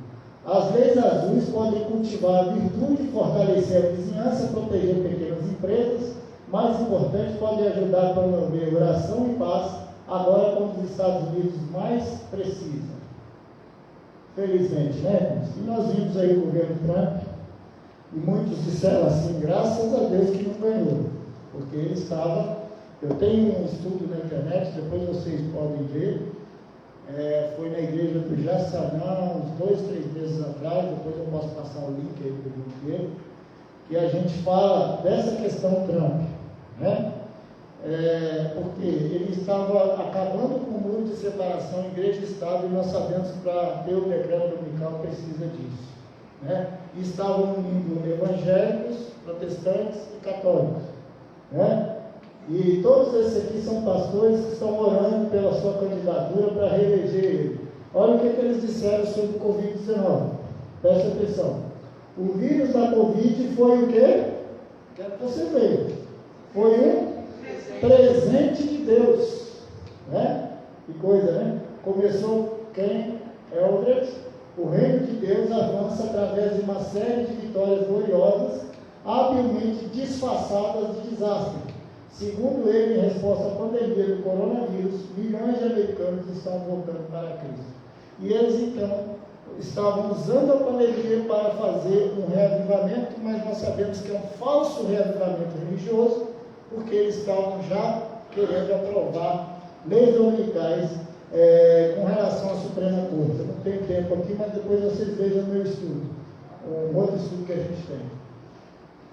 Speaker 2: As leis azuis podem cultivar a virtude, fortalecer a vizinhança, proteger pequenas empresas, mais importante, podem ajudar a promover oração e paz, agora quando os Estados Unidos mais precisam. Felizmente, né? E nós vimos aí o governo Trump, e muitos disseram assim, graças a Deus que não ganhou, porque ele estava, eu tenho um estudo na internet, depois vocês podem ver, foi na igreja do Jaçanã, uns 2, 3 meses atrás, depois eu posso passar o link aí para o link dele, que a gente fala dessa questão Trump, né? Porque ele estava acabando com o muro de separação igreja e Estado, e nós sabemos que para ter o decreto dominical precisa disso, né? E estavam unindo evangélicos, protestantes e católicos, né? E todos esses aqui são pastores que estão orando pela sua candidatura para reeleger ele. Olha o que eles disseram sobre o Covid-19. Preste atenção. O vírus da Covid foi o quê? Quero que você veja. Foi um presente de Deus. Né? Que coisa, né? Começou quem? Eldred. O reino de Deus avança através de uma série de vitórias gloriosas, habilmente disfarçadas de desastre. Segundo ele, em resposta à pandemia do coronavírus, milhões de americanos estão voltando para Cristo. E eles, então, estavam usando a pandemia para fazer um reavivamento, mas nós sabemos que é um falso reavivamento religioso, porque eles estavam já querendo aprovar leis dominicais com relação à Suprema Corte. Eu não tenho tempo aqui, mas depois vocês vejam o meu estudo, um outro estudo que a gente tem.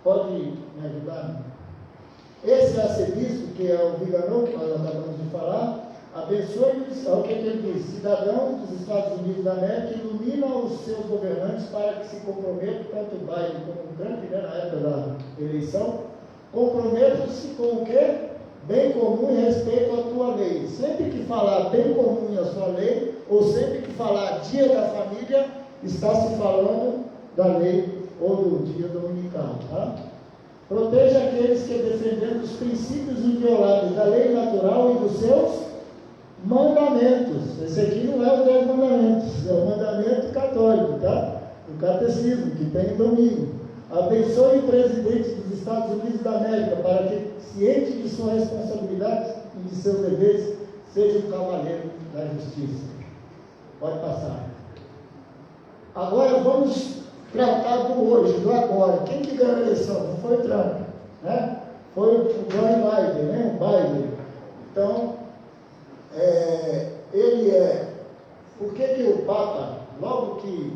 Speaker 2: Pode me ajudar? Esse arcebispo, que é o Viganò, que nós acabamos de falar, abençoe o que ele diz: cidadãos dos Estados Unidos da América, iluminam os seus governantes para que se comprometam, tanto o Biden como o Trump, né, na época da eleição, comprometam-se com o quê? Bem comum e respeito à tua lei. Sempre que falar bem comum e a sua lei, ou sempre que falar dia da família, está se falando da lei ou do dia dominical, tá? Proteja aqueles que, defendendo os princípios invioláveis da lei natural e dos seus mandamentos. Esse aqui não é os 10 mandamentos, é o mandamento católico, tá? O catecismo, que tem domingo. Abençoe o presidente dos Estados Unidos da América, para que, ciente de sua responsabilidade e de seus deveres, seja um cavaleiro da justiça. Pode passar. Agora vamos tratar do hoje, do agora. Quem que ganhou a eleição? Não foi o Trump, né? Foi o Joe Biden, né? O Biden. Então, por que o Papa, logo que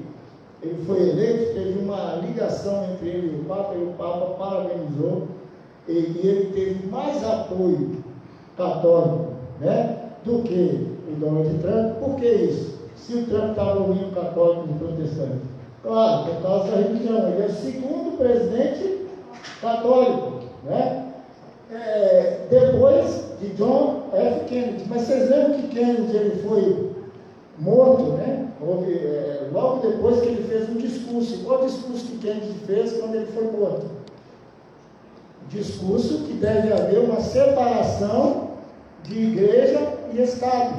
Speaker 2: ele foi eleito, teve uma ligação entre ele e o Papa parabenizou, e ele teve mais apoio católico, né, do que o Donald Trump. Por que isso? Se o Trump estava unindo católicos e protestantes? Claro, por causa da religião. Ele é o segundo presidente católico, né? Depois de John F. Kennedy. Mas vocês lembram que Kennedy ele foi morto, né? Logo depois que ele fez um discurso. Qual discurso que Kennedy fez quando ele foi morto? Discurso que deve haver uma separação de igreja e Estado,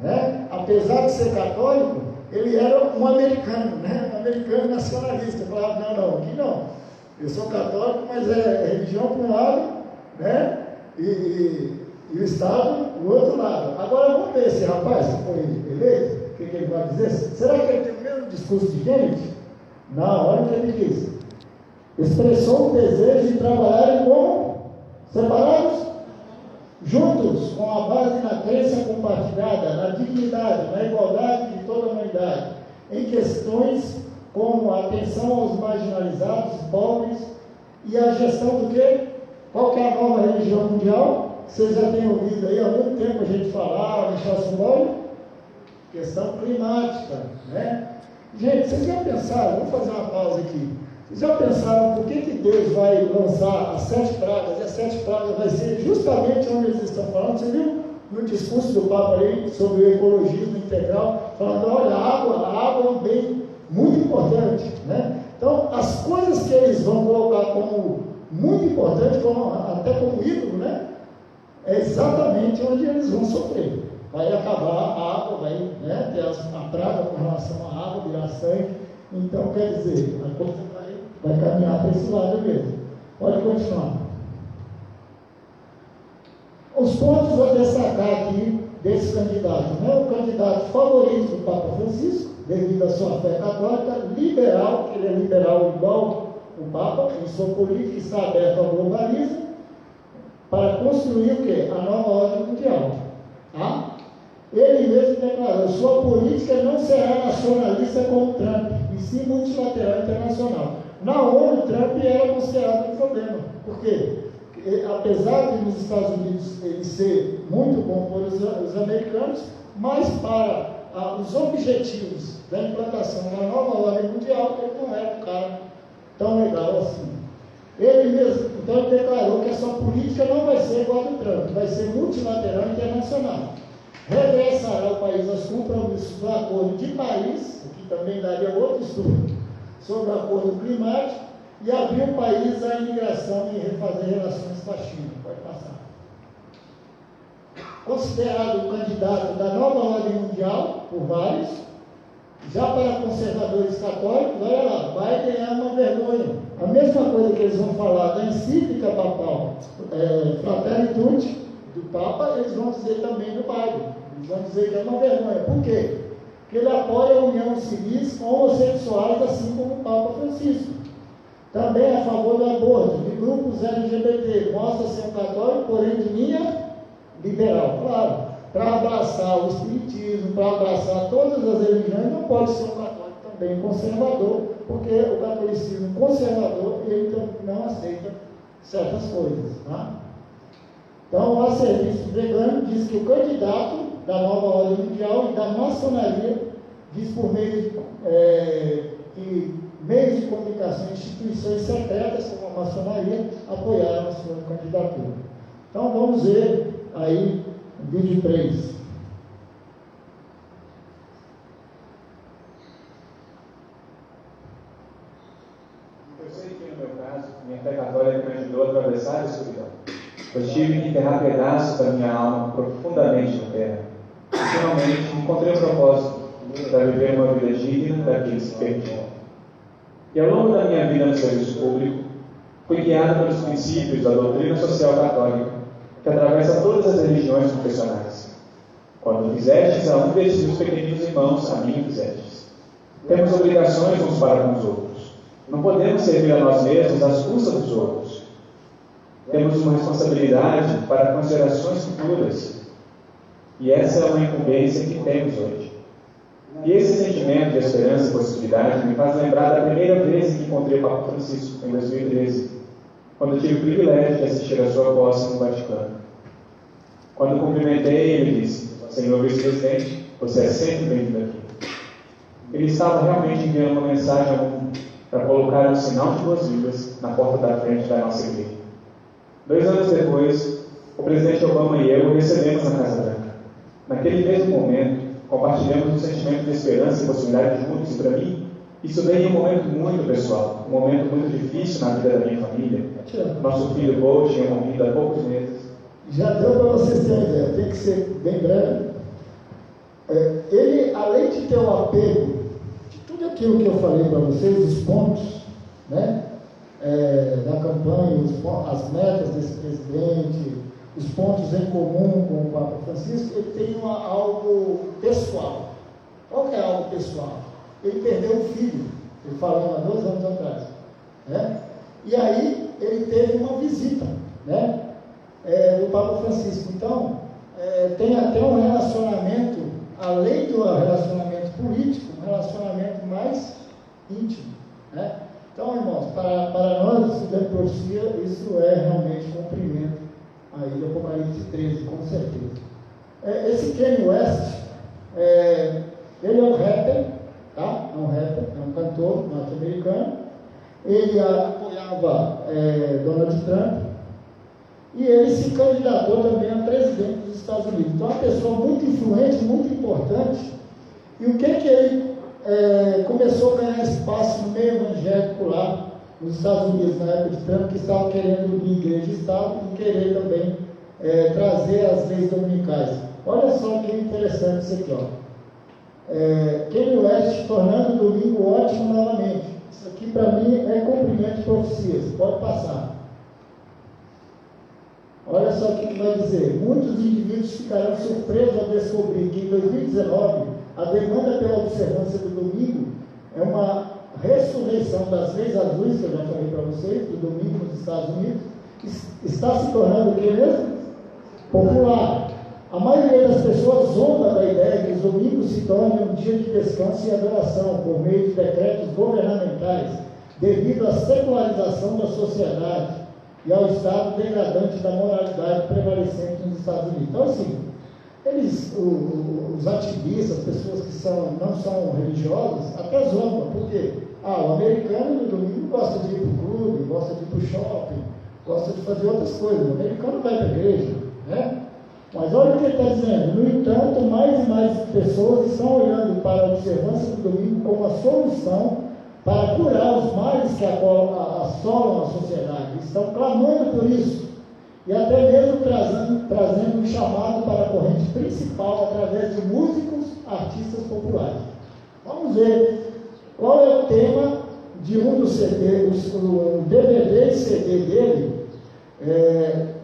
Speaker 2: né? Apesar de ser católico, ele era um americano, né? Um americano nacionalista. Falava, não, aqui não. Eu sou católico, mas é religião para um lado, né? E o Estado do outro lado. Agora vamos ver esse rapaz que foi eleito, o que ele vai dizer? Será que ele tem o mesmo discurso de Kennedy? Não, olha o que ele diz. Expressou o desejo de trabalharem como separados, juntos, com a base na crença compartilhada, na dignidade, na igualdade de toda a humanidade, em questões como a atenção aos marginalizados, pobres, e a gestão do quê? Qual que é a nova religião mundial? Vocês já têm ouvido aí há muito tempo a gente falar, deixar simbólico? Questão climática, né? Gente, vocês já pensaram, vamos fazer uma pausa aqui, vocês já pensaram por que Deus vai lançar as 7 pragas, e as 7 pragas vai ser justamente onde eles estão falando? Você viu no discurso do Papa ali sobre o ecologismo integral, falando, olha, a água é um bem muito importante, né? Então, as coisas que eles vão colocar como muito importante, até como ídolo, né? É exatamente onde eles vão sofrer. Vai acabar a água, vai, né, ter a praga com relação à água, virar sangue. Então, quer dizer, a coisa vai caminhar para esse lado mesmo. Pode continuar. Os pontos vou destacar aqui desse candidato, né? O candidato favorito do Papa Francisco, devido à sua fé católica, liberal, ele é liberal igual o Papa, em sua política está aberto ao globalismo, para construir o quê? A nova ordem mundial. Tá? Ele mesmo declarou, sua política não será nacionalista como Trump, e sim multilateral internacional. Na ONU, Trump era considerado um problema. Por quê? Porque, apesar de nos Estados Unidos ele ser muito bom para os americanos, mas para os objetivos da implantação da nova ordem mundial, ele não era um cara tão legal assim. Ele mesmo, então, ele declarou que a sua política não vai ser igual a do Trump, vai ser multilateral internacional. Regressará o país aos compromissos do Acordo de Paris, o que também daria outro estudo sobre o acordo climático, e abrir o país à imigração e refazer relações com a China. Pode passar. Considerado o candidato da nova ordem mundial por vários, já para conservadores católicos, olha lá, Biden é uma vergonha. A mesma coisa que eles vão falar da encíclica papal Fratelli Tutti, do Papa, eles vão dizer também do Biden. Eles vão dizer que é uma vergonha. Por quê? Porque ele apoia a união civis homossexuais, assim como o Papa Francisco. Também é a favor do aborto, de grupos LGBT. Mostra ser um católico, porém de linha liberal. Claro, para abraçar o espiritismo, para abraçar todas as religiões, não pode ser um católico também conservador, porque o catolicismo conservador, ele não aceita certas coisas. Tá? Então, o Acerviço Vegano diz que o candidato da nova ordem mundial e da maçonaria diz por meio de meios de comunicação e instituições secretas como a maçonaria apoiaram a sua candidatura. Então, vamos ver aí o vídeo 3.
Speaker 4: Eu sei que no meu caso, minha fé católica me ajudou a atravessar a escuridão. Eu tive que enterrar pedaços da minha alma profundamente na terra. E finalmente encontrei um propósito para viver uma vida digna daqueles que perdiam. E ao longo da minha vida no serviço público, fui guiado pelos princípios da doutrina social católica, que atravessa todas as religiões confessionais. Quando fizestes a um destes meus pequeninos irmãos, a mim fizestes. Temos obrigações uns para com os outros. Não podemos servir a nós mesmos às custas dos outros. Temos uma responsabilidade para com as gerações futuras. E essa é uma incumbência que temos hoje. E esse sentimento de esperança e possibilidade me faz lembrar da primeira vez em que encontrei o Papa Francisco, em 2013, quando tive o privilégio de assistir a sua posse no Vaticano. Quando cumprimentei, ele disse: Senhor Vice-Presidente, você é sempre bem-vindo aqui. Ele estava realmente enviando uma mensagem ao mundo para colocar um sinal de boas-vindas na porta da frente da nossa igreja. 2 anos depois, o presidente Obama e eu o recebemos na Casa Branca. Naquele mesmo momento, compartilhamos um sentimento de esperança e possibilidade juntos, e para mim, isso veio em um momento muito pessoal, um momento muito difícil na vida da minha família. Nosso filho Bo tinha morrido há poucos meses.
Speaker 2: Já deu para vocês terem uma ideia, tem que ser bem breve. Ele, além de ter o apego de tudo aquilo que eu falei para vocês, os pontos, né, da campanha, as metas desse presidente, os pontos em comum com o Papa Francisco, ele tem algo pessoal. Qual que é algo pessoal? Ele perdeu um filho, ele falou há 2 anos atrás, né? E aí ele teve uma visita, né, do Papa Francisco. Então, tem até um relacionamento, além do relacionamento político, um relacionamento mais íntimo, né? Então, irmãos, para nós, estudantes de profecia, isso é realmente cumprimento aí do Apocalipse 13, com certeza. Esse Kanye West, ele é um rapper, tá? É um cantor norte-americano. Ele apoiava Donald Trump E ele se candidatou também a presidente dos Estados Unidos. Então, é uma pessoa muito influente, muito importante. E o que ele começou a ganhar espaço no meio evangélico lá nos Estados Unidos, na época de Trump, que estava querendo unir igreja e Estado e querer também trazer as leis dominicais. Olha só que interessante isso aqui, ó. Kanye West tornando o domingo ótimo novamente. Isso aqui para mim é cumprimento de profecias. Pode passar. Olha só o que vai dizer. Muitos indivíduos ficarão surpresos ao descobrir que em 2019 a demanda pela observância do domingo é uma ressurreição das leis azuis, que eu já falei para vocês, do domingo nos Estados Unidos, está se tornando o que mesmo? Popular. A maioria das pessoas zomba da ideia que os domingos se tornem um dia de descanso e adoração por meio de decretos governamentais, devido à secularização da sociedade e ao estado degradante da moralidade prevalecente nos Estados Unidos. Então, assim, os ativistas, as pessoas que não são religiosas, até zombam, porque o americano no domingo gosta de ir para o clube, gosta de ir para o shopping, gosta de fazer outras coisas. O americano vai para a igreja, né? Mas olha o que ele está dizendo. No entanto, mais e mais pessoas estão olhando para a observância do domingo como a solução para curar os males que assolam a sociedade. Estão clamando por isso. E até mesmo trazendo um chamado para a corrente principal através de músicos, artistas populares. Vamos ver qual é o tema de um dos CD, o DVD e CD dele.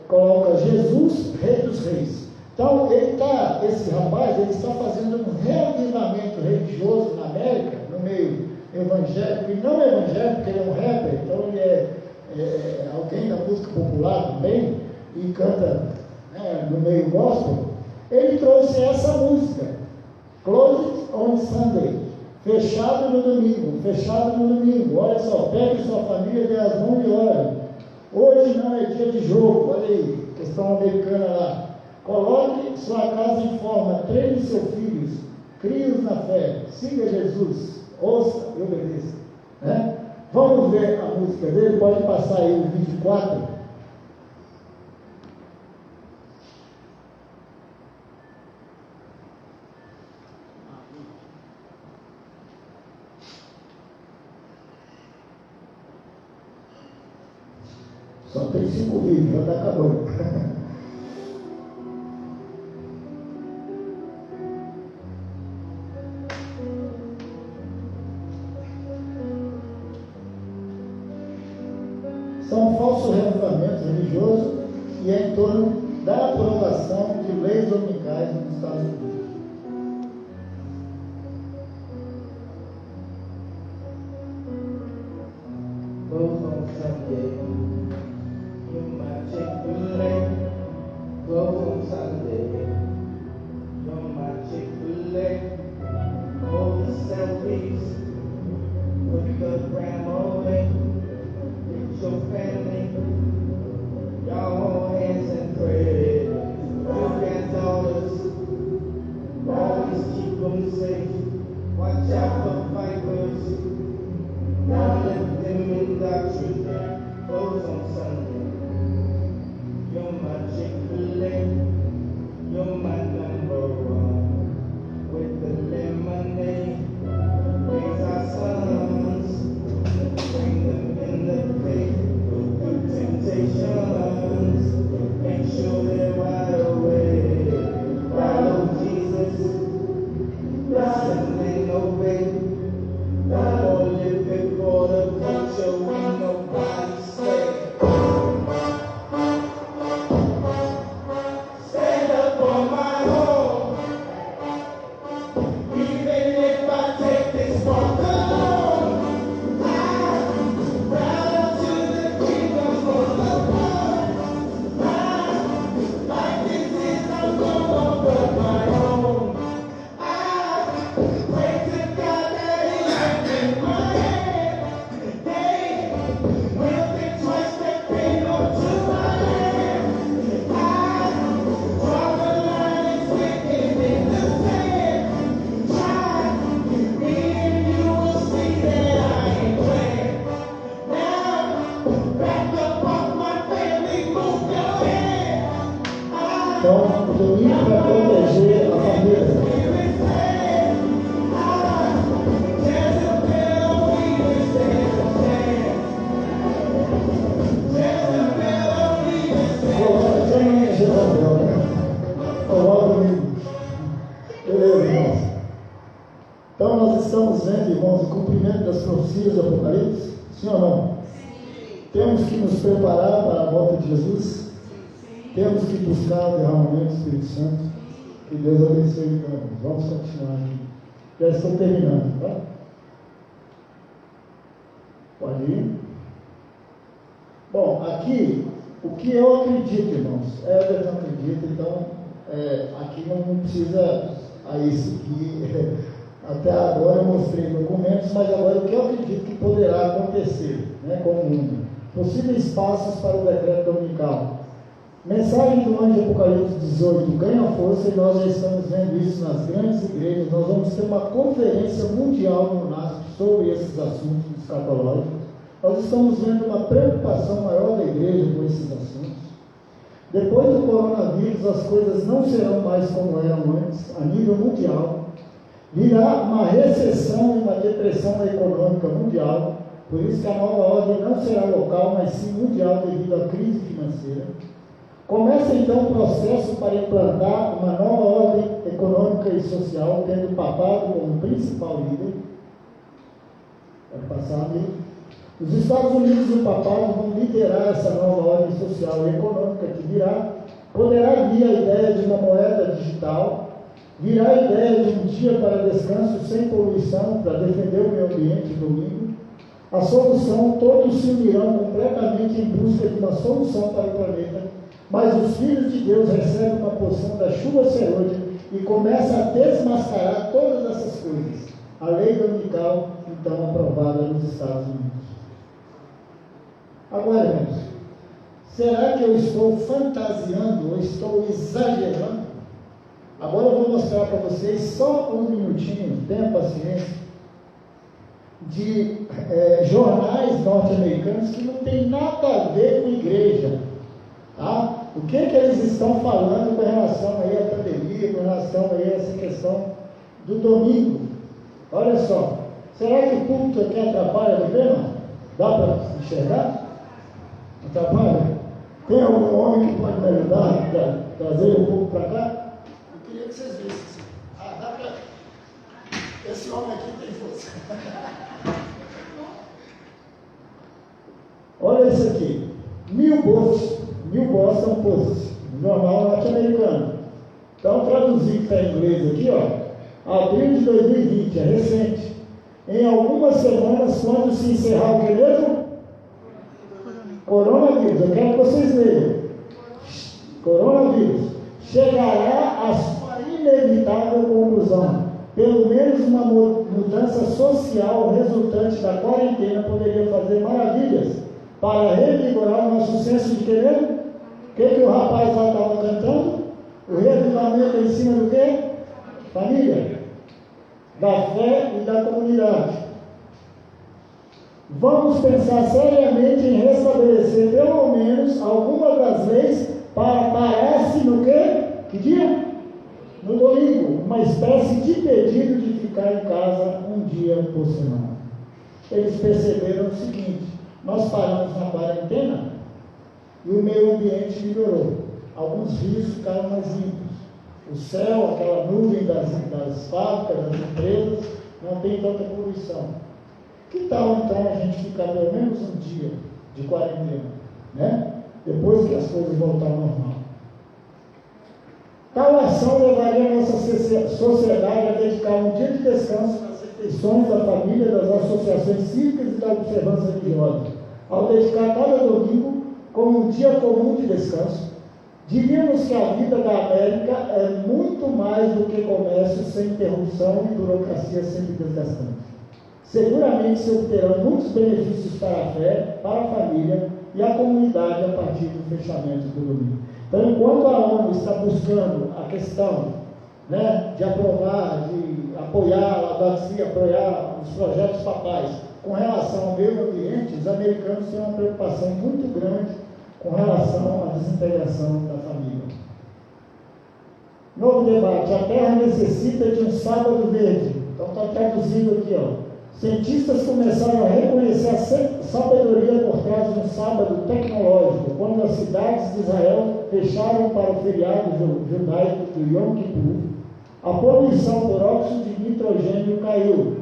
Speaker 2: Coloca Jesus, Rei dos Reis. Então, esse rapaz, ele está fazendo um reavivamento religioso na América, no meio evangélico, e não evangélico, porque ele é um rapper, então ele é alguém da música popular também, e canta no meio gospel. Ele trouxe essa música, Closed on Sunday, fechado no domingo, olha só, pegue sua família, dê as mãos e ore. Hoje não é dia de jogo, olha aí, questão americana lá. Coloque sua casa em forma, treine seus filhos, crie-os na fé, siga Jesus, ouça e obedeça. Né? Vamos ver a música dele, pode passar aí o vídeo 4. Só tem 5 vídeos, já está acabando. São falsos reavivamentos religiosos e é em torno da aprovação de leis dominicais nos Estados Unidos.
Speaker 6: Close on Sunday. You're my Chick-fil-A. Close on Sunday. You're my Chick-fil-A. Hold the selfies. Put the grandma away. Get your family. Y'all hold hands and pray. Your granddaughters. Always keep them safe. Watch out for vipers. Don't let them indoctrinate. Close on Sunday. You're my Chick-fil-A. You're my number one. With the lemonade, raise our sons. Bring them in the faith through temptations. Make sure they're wide awake. Follow Jesus. Listen and obey. No more live before the future when nobody stay.
Speaker 2: Beleza, irmãos. Então nós estamos vendo, irmãos, o cumprimento das profecias do Apocalipse? Sim ou não? Sim. Temos que nos preparar para a volta de Jesus? Sim. Temos que buscar o derramamento do Espírito Santo? Que Deus abençoe, então. Vamos continuar aqui. Já estou terminando, tá? Pode ir. Bom, aqui, o que eu acredito, irmãos, eu não acredito, então, aqui não precisa, isso aqui, até agora eu mostrei documentos, mas agora o que eu acredito que poderá acontecer, né, com o mundo. Possíveis passos para o decreto dominical. Mensagem do anjo de Apocalipse 18 ganha força e nós já estamos vendo isso nas grandes igrejas. Nós vamos ter uma conferência mundial no NASP sobre esses assuntos escatológicos. Nós estamos vendo uma preocupação maior da igreja com esses assuntos. Depois do coronavírus, as coisas não serão mais como eram antes, a nível mundial. Virá uma recessão e uma depressão econômica mundial. Por isso que a nova ordem não será local, mas sim mundial devido à crise financeira. Começa então o processo para implantar uma nova ordem econômica e social, tendo o papado como principal líder. Vai passar ali. Os Estados Unidos e o papado vão liderar essa nova ordem social e econômica que virá. Poderá vir a ideia de uma moeda digital, virá a ideia de um dia para descanso sem poluição, para defender o meio ambiente domingo. A solução, todos se unirão completamente em busca de uma solução para o planeta, mas os filhos de Deus recebem uma porção da chuva serôdia e começam a desmascarar todas essas coisas. A lei dominical, então, aprovada nos Estados Unidos. Agora, irmãos, será que eu estou fantasiando ou estou exagerando? Agora eu vou mostrar para vocês, só um minutinho, tenha paciência, de jornais norte-americanos que não tem nada a ver com igreja. Tá? O que eles estão falando com relação aí à pandemia, com relação aí a essa questão do domingo? Olha só, será que o púlpito aqui atrapalha no tema? Dá para enxergar? Atrapalha? Tem algum homem que pode me ajudar a trazer um pouco para cá? Eu queria que vocês vissem. Dá para... Esse homem aqui tem força. Olha isso aqui. New Boston Post, um jornal norte-americano. Então, traduzir que está em inglês aqui, ó. Abril de 2020, é recente. Em algumas semanas, quando se encerrar o que mesmo? Coronavírus, eu quero que vocês leiam. Coronavírus. Chegará à sua inevitável conclusão. Pelo menos uma mudança social resultante da quarentena poderia fazer maravilhas para revigorar o nosso senso de querer. O que o rapaz lá estava cantando? O revivamento em cima do quê? Família. Da fé e da comunidade. Vamos pensar seriamente em restabelecer pelo menos algumas das leis para parar-se no quê? Que dia? No domingo, uma espécie de pedido de ficar em casa um dia por semana. Eles perceberam o seguinte: nós paramos na quarentena e o meio ambiente melhorou. Alguns rios ficaram mais limpos. O céu, aquela nuvem das fábricas, das empresas, não tem tanta poluição. Que tal então a gente ficar pelo menos um dia de quarentena, né? Depois que as coisas voltarem ao normal. Tal ação levaria a nossa sociedade a dedicar um dia de descanso nas refeições da família, das associações cívicas e da observância religiosa. Ao dedicar cada domingo como um dia comum de descanso, diríamos que a vida da América é muito mais do que comércio sem interrupção e burocracia sempre desgastante. Seguramente se obterão muitos benefícios para a fé, para a família e a comunidade a partir do fechamento do domingo. Então, enquanto a ONU está buscando a questão, né, de aprovar, de apoiar apoiar os projetos papais com relação ao meio ambiente, os americanos têm uma preocupação muito grande com relação à desintegração da família. Novo debate: a Terra necessita de um sábado verde. Então está traduzindo aqui, ó. Cientistas começaram a reconhecer a sabedoria por trás de um sábado tecnológico, quando as cidades de Israel fecharam para o feriado judaico do Yom Kippur, A poluição por óxido de nitrogênio caiu,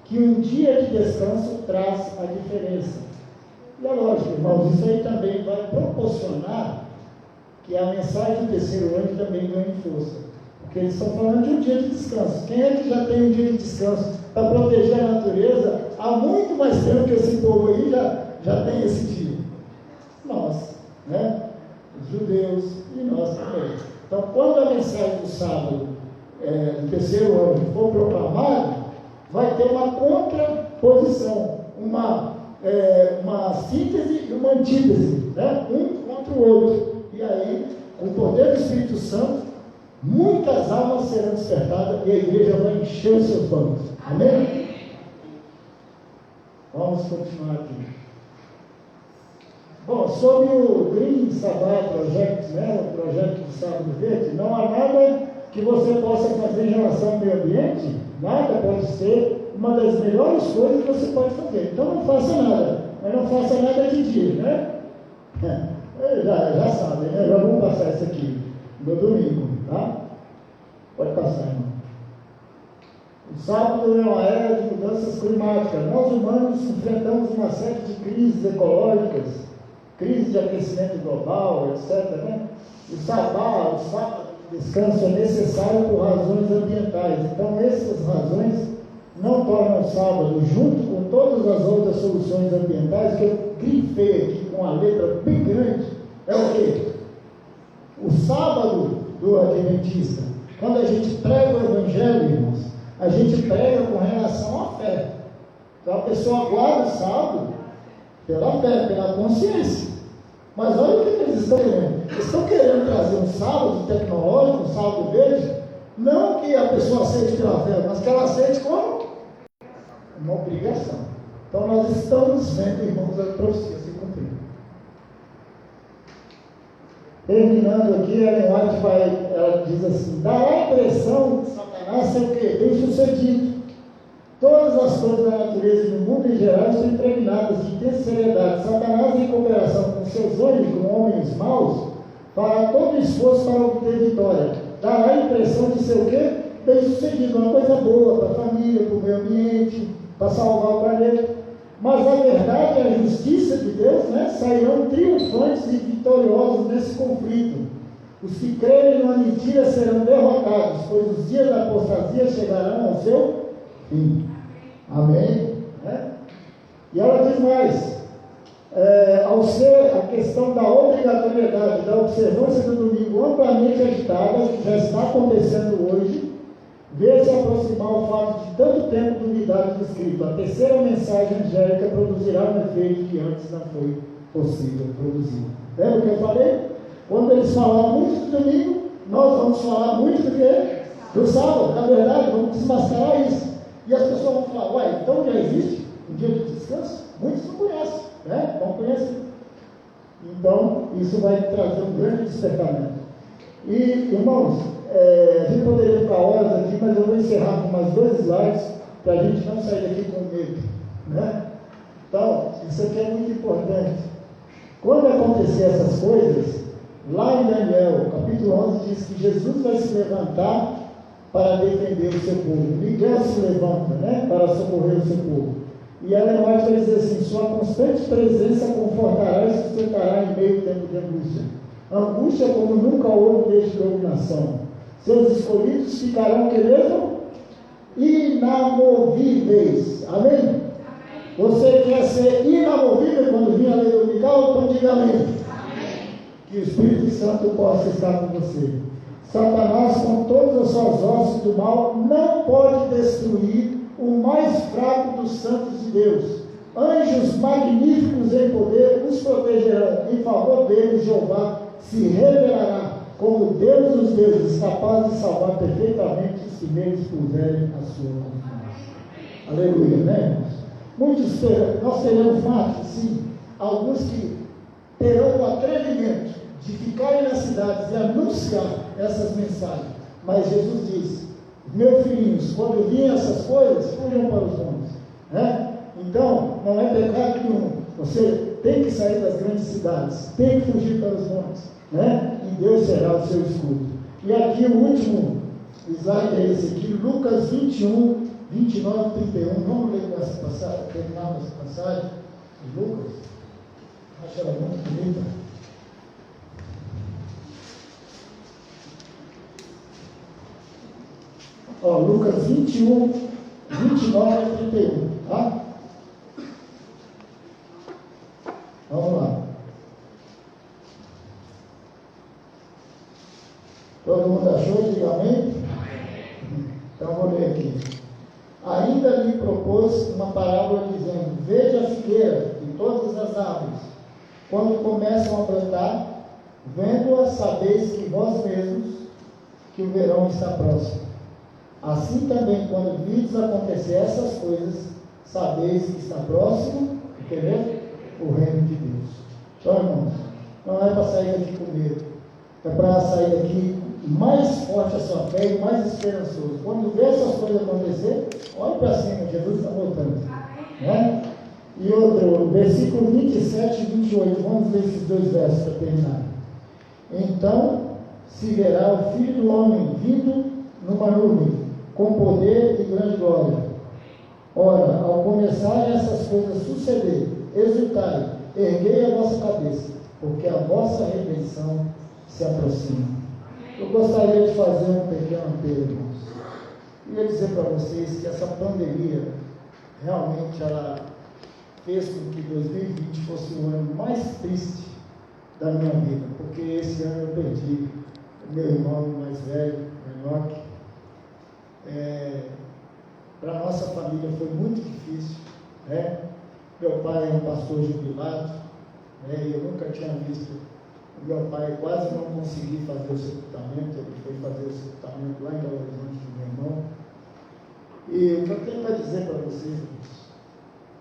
Speaker 2: que um dia de descanso traz a diferença. E é lógico, irmãos, isso aí também vai proporcionar que a mensagem do terceiro anjo também ganhe força. Porque eles estão falando de um dia de descanso. Quem é que já tem um dia de descanso para proteger a natureza? Há muito mais tempo que esse povo aí já tem esse dia. Nós, né? Os judeus e nós também. Então, quando a mensagem do sábado, do terceiro ano, for proclamada, vai ter uma contraposição, uma síntese e uma antítese, né? Um contra o outro. E aí, com o poder do Espírito Santo, muitas almas serão despertadas e a igreja vai encher os seus bancos. Amém? Vamos continuar aqui. Bom, sobre o Green Sabbath Project, né, o projeto do Sábado Verde, não há nada que você possa fazer em relação ao meio ambiente. Nada pode ser uma das melhores coisas que você pode fazer. Então não faça nada, mas não faça nada de dia, né? Já sabem, né? Já vamos passar isso aqui no domingo, tá? Pode passar, irmão. O sábado é uma era de mudanças climáticas. Nós humanos enfrentamos uma série de crises ecológicas, crise de aquecimento global, etc. Né? O sábado de descanso é necessário por razões ambientais. Então, essas razões não tornam o sábado, junto com todas as outras soluções ambientais, que eu grifei aqui com a letra bem grande, é o quê? O sábado do Adventista. Quando a gente prega o Evangelho, irmãos, a gente prega com relação à fé. Então, a pessoa guarda o sábado pela fé, pela consciência. Mas olha o que eles estão querendo. Eles estão querendo trazer um sábado tecnológico, um sábado verde, não que a pessoa aceite pela fé, mas que ela aceite como uma obrigação. Então nós estamos vendo, irmãos, a profecia se cumprir. Terminando aqui, Ellen White ela diz assim: dá a impressão de Satanás ser o quê? Bem sucedido. Todas as coisas da natureza e do mundo em geral estão impregnadas de intensa seriedade. Satanás, em cooperação com seus anjos, com homens maus, fará todo o esforço para obter vitória. Dará a impressão de ser o quê? Bem sucedido, uma coisa boa para a família, para o meio ambiente, para salvar o planeta. Mas a verdade e a justiça de Deus, né, sairão triunfantes e vitoriosos nesse conflito. Os que crerem numa mentira serão derrotados, pois os dias da apostasia chegarão ao seu fim. Amém? E ela diz mais, ao ser a questão da obrigatoriedade da observância do domingo amplamente agitada, que já está acontecendo hoje, vê-se aproximar o fato de tanto tempo de unidade do escrito. A terceira mensagem angélica produzirá um efeito que antes não foi possível produzir. Lembra o que eu falei? Quando eles falaram muito do domingo, nós vamos falar muito do quê? Do sábado. Na verdade, vamos desmascarar isso. E as pessoas vão falar: ué, então já existe um dia de descanso? Muitos não conhecem, né? Não conhecem. Então, isso vai trazer um grande despertamento. E, irmãos, a gente poderia ficar horas aqui, mas eu vou encerrar com mais 2 slides para a gente não sair daqui com medo, né? Então, isso aqui é muito importante. Quando acontecer essas coisas, lá em Daniel, capítulo 11, diz que Jesus vai se levantar para defender o seu povo. Miguel se levanta, né, para socorrer o seu povo. E Ellen White vai dizer assim: sua constante presença confortará e sustentará em meio tempo de angústia. Angústia como nunca houve desde dominação. Seus escolhidos ficarão, que mesmo? Inamovíveis. Amém? Você quer ser inamovível quando vir a lei dominical? Então diga amém. Que o Espírito Santo possa estar com você. Satanás, com todas as suas hostes do mal, não pode destruir o mais fraco dos santos de Deus. Anjos magníficos em poder os protegerão. Em favor deles, Jeová se revelará como Deus dos deuses, capaz de salvar perfeitamente os que neles puserem a sua confiança. Aleluia, né, irmãos? Muitos terão, nós teremos mártires, sim. Alguns que terão o atrevimento de ficarem nas cidades e anunciar essas mensagens. Mas Jesus diz: meus filhinhos, quando virem essas coisas, fujam para os montes, né? Então, não é pecado nenhum. Você tem que sair das grandes cidades, tem que fugir para os montes, né? E Deus será o seu escudo. E aqui o último slide é esse aqui, Lucas 21, 29 e 31. Vamos ler essa passagem, terminar essa passagem de Lucas. Acho ela muito bonita. Ó, Lucas 21, 29 e 31, tá? Vamos lá. Todo mundo achou? Diga amém? Então vou ler aqui. Ainda lhe propôs uma parábola dizendo: veja a figueira e todas as árvores, quando começam a brotar, vendo-a, sabeis que vós mesmos que o verão está próximo. Assim também, quando vides acontecer essas coisas, sabeis que está próximo, entendeu? O reino de Deus. Então, irmãos, não é para sair daqui com medo, é para sair daqui mais forte a sua fé e mais esperançoso. Quando vê essas coisas acontecer, olhe para cima, Jesus está voltando. Né? E outro, versículo 27 e 28, vamos ler esses dois versos para terminar. Então se verá o Filho do Homem vindo numa nuvem, com poder e grande glória. Ora, ao começarem essas coisas suceder, exultai, erguei a vossa cabeça, porque a vossa redenção se aproxima. Eu gostaria de fazer um pequeno apelo, irmãos. Queria dizer para vocês que essa pandemia, realmente, ela fez com que 2020 fosse o ano mais triste da minha vida, porque esse ano eu perdi o meu irmão mais velho, Enoque. Para a nossa família foi muito difícil, né? Meu pai é um pastor jubilado, né? E eu nunca tinha visto o meu pai quase não conseguir fazer o sepultamento. Ele foi fazer o sepultamento lá em Belo Horizonte do meu irmão. E o que eu tenho para dizer para vocês, irmãos,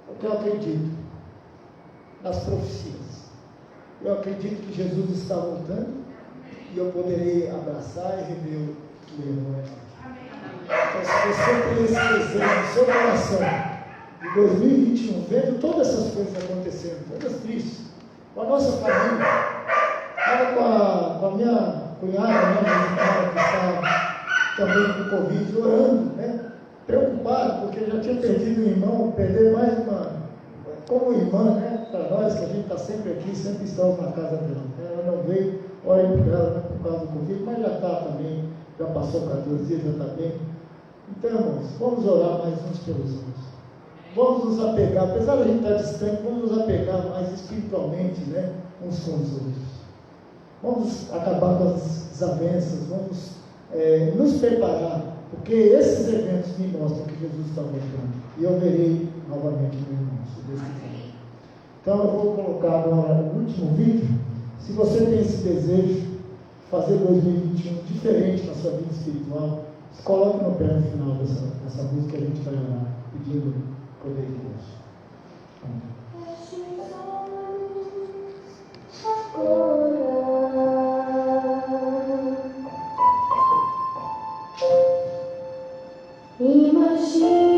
Speaker 2: é o que eu acredito nas profecias. Eu acredito que Jesus está voltando e eu poderei abraçar e rever o meu irmão. Então, se você tem esse desejo no seu coração, de 2021, vendo todas essas coisas acontecendo, todas tristes, com a nossa família, com a minha cunhada, que está também com Covid, orando, né? Preocupado, porque já tinha perdido um irmão, perder mais uma, como irmã, né? Para nós, que a gente está sempre aqui, sempre estamos na casa dela. Ela não veio, olhem por ela, né, por causa do Covid, mas já está também, já passou 14 dias, já está bem. Então, irmãos, vamos orar mais uns pelos outros. Vamos nos apegar, apesar de a gente estar distante, vamos nos apegar mais espiritualmente, né, uns com os outros. Vamos acabar com as desavenças, vamos nos preparar, porque esses eventos me mostram que Jesus está voltando. E eu verei novamente meu irmão, se Deus quiser. Então eu vou colocar agora no último vídeo. Se você tem esse desejo de fazer 2021 diferente na sua vida espiritual, coloque no pé no final dessa música que a gente vai orar, pedindo o poder de Deus. Amém.
Speaker 5: Imagine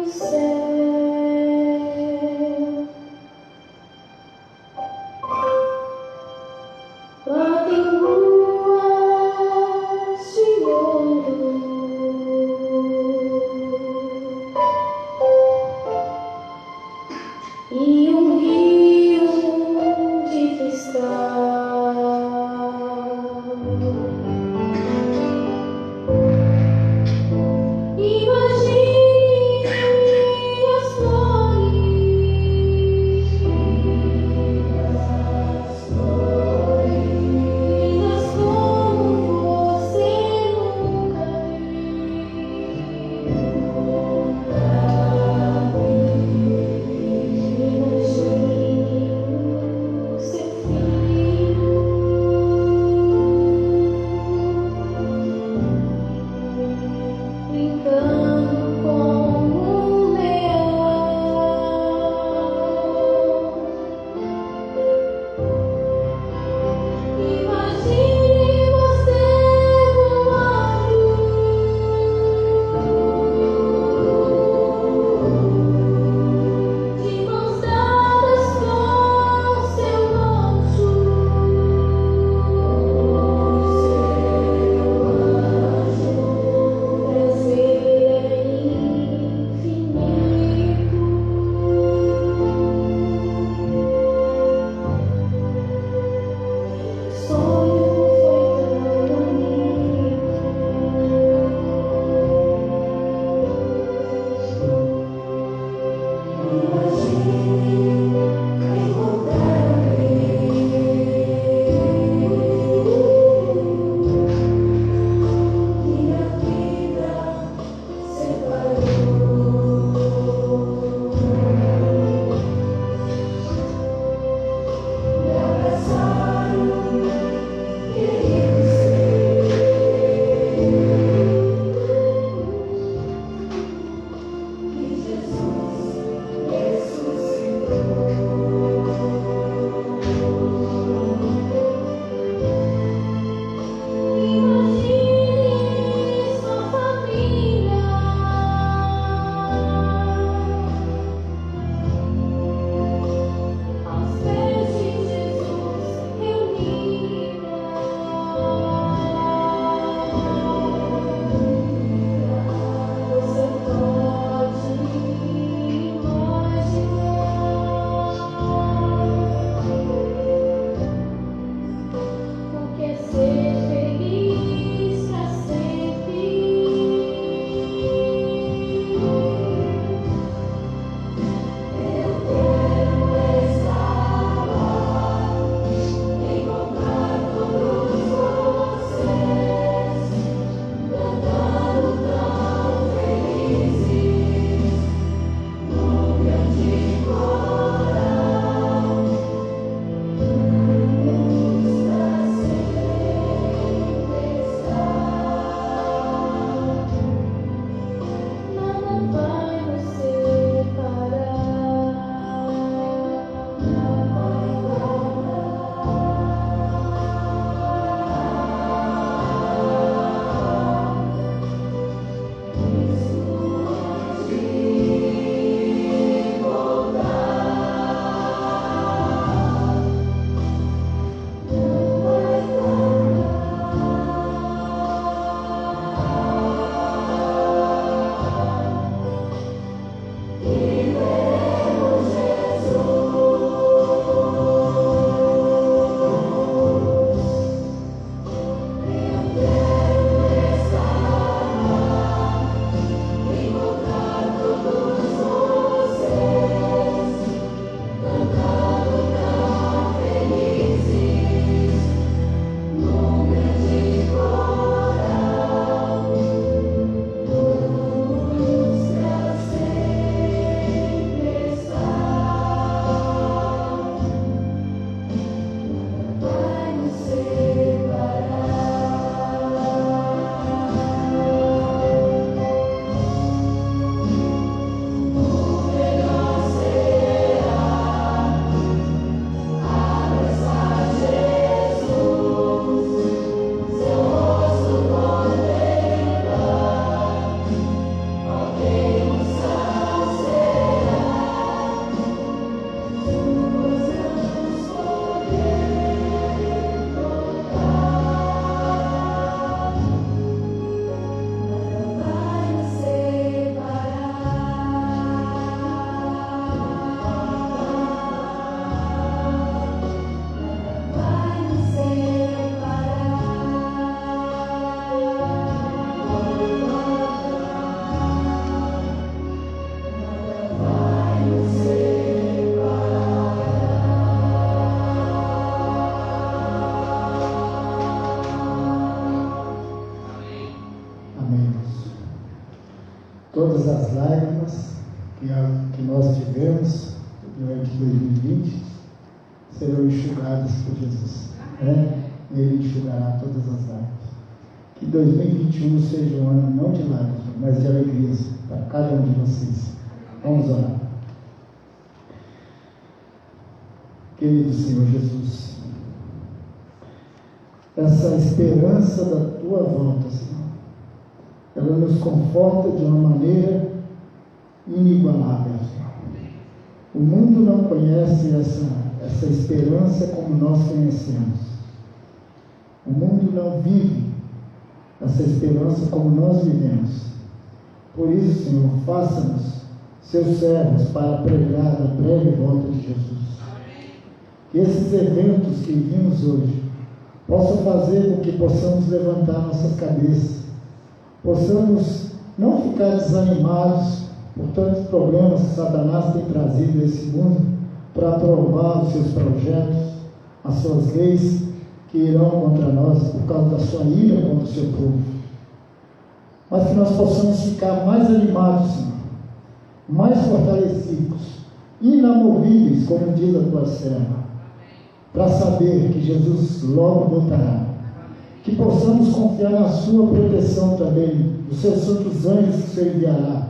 Speaker 5: o céu, lá tem ruas de ouro e um rio de cristal.
Speaker 2: todas as lágrimas que nós tivemos durante 2020 serão enxugadas por Jesus. Ele enxugará todas as lágrimas. Que 2021 seja um ano não de lágrimas, mas de alegrias para cada um de vocês. Vamos orar. Querido Senhor Jesus, essa esperança da Tua volta, Senhor, ela nos conforta de uma maneira inigualável, Senhor. O mundo não conhece essa esperança como nós conhecemos. O mundo não vive essa esperança como nós vivemos. Por isso, Senhor, faça-nos seus servos para pregar a breve volta de Jesus. Que esses eventos que vimos hoje possam fazer com que possamos levantar nossas cabeças, possamos não ficar desanimados por tantos problemas que Satanás tem trazido a esse mundo para aprovar os seus projetos, as suas leis que irão contra nós por causa da sua ira contra o seu povo. Mas que nós possamos ficar mais animados, Senhor, mais fortalecidos, inamovíveis, como diz a tua serva, para saber que Jesus logo voltará. Que possamos confiar na sua proteção também, dos seus santos anjos que o Senhor enviará.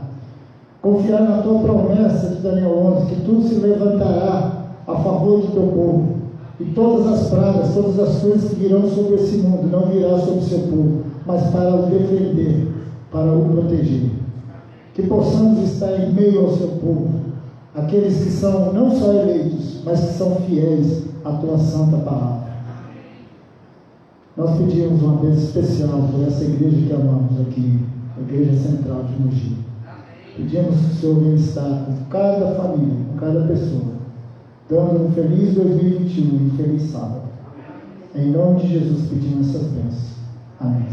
Speaker 2: Confiar na tua promessa de Daniel 11, que tudo se levantará a favor do teu povo. E todas as pragas, todas as coisas que virão sobre esse mundo, não virão sobre o seu povo, mas para o defender, para o proteger. Que possamos estar em meio ao seu povo, aqueles que são não só eleitos, mas que são fiéis à tua santa palavra. Nós pedimos uma bênção especial por essa igreja que amamos aqui, a Igreja Central de Mogi. Pedimos que o Senhor venha estar com cada família, com cada pessoa, dando um feliz 2021 e um feliz sábado. Em nome de Jesus pedimos essas bênçãos. Amém.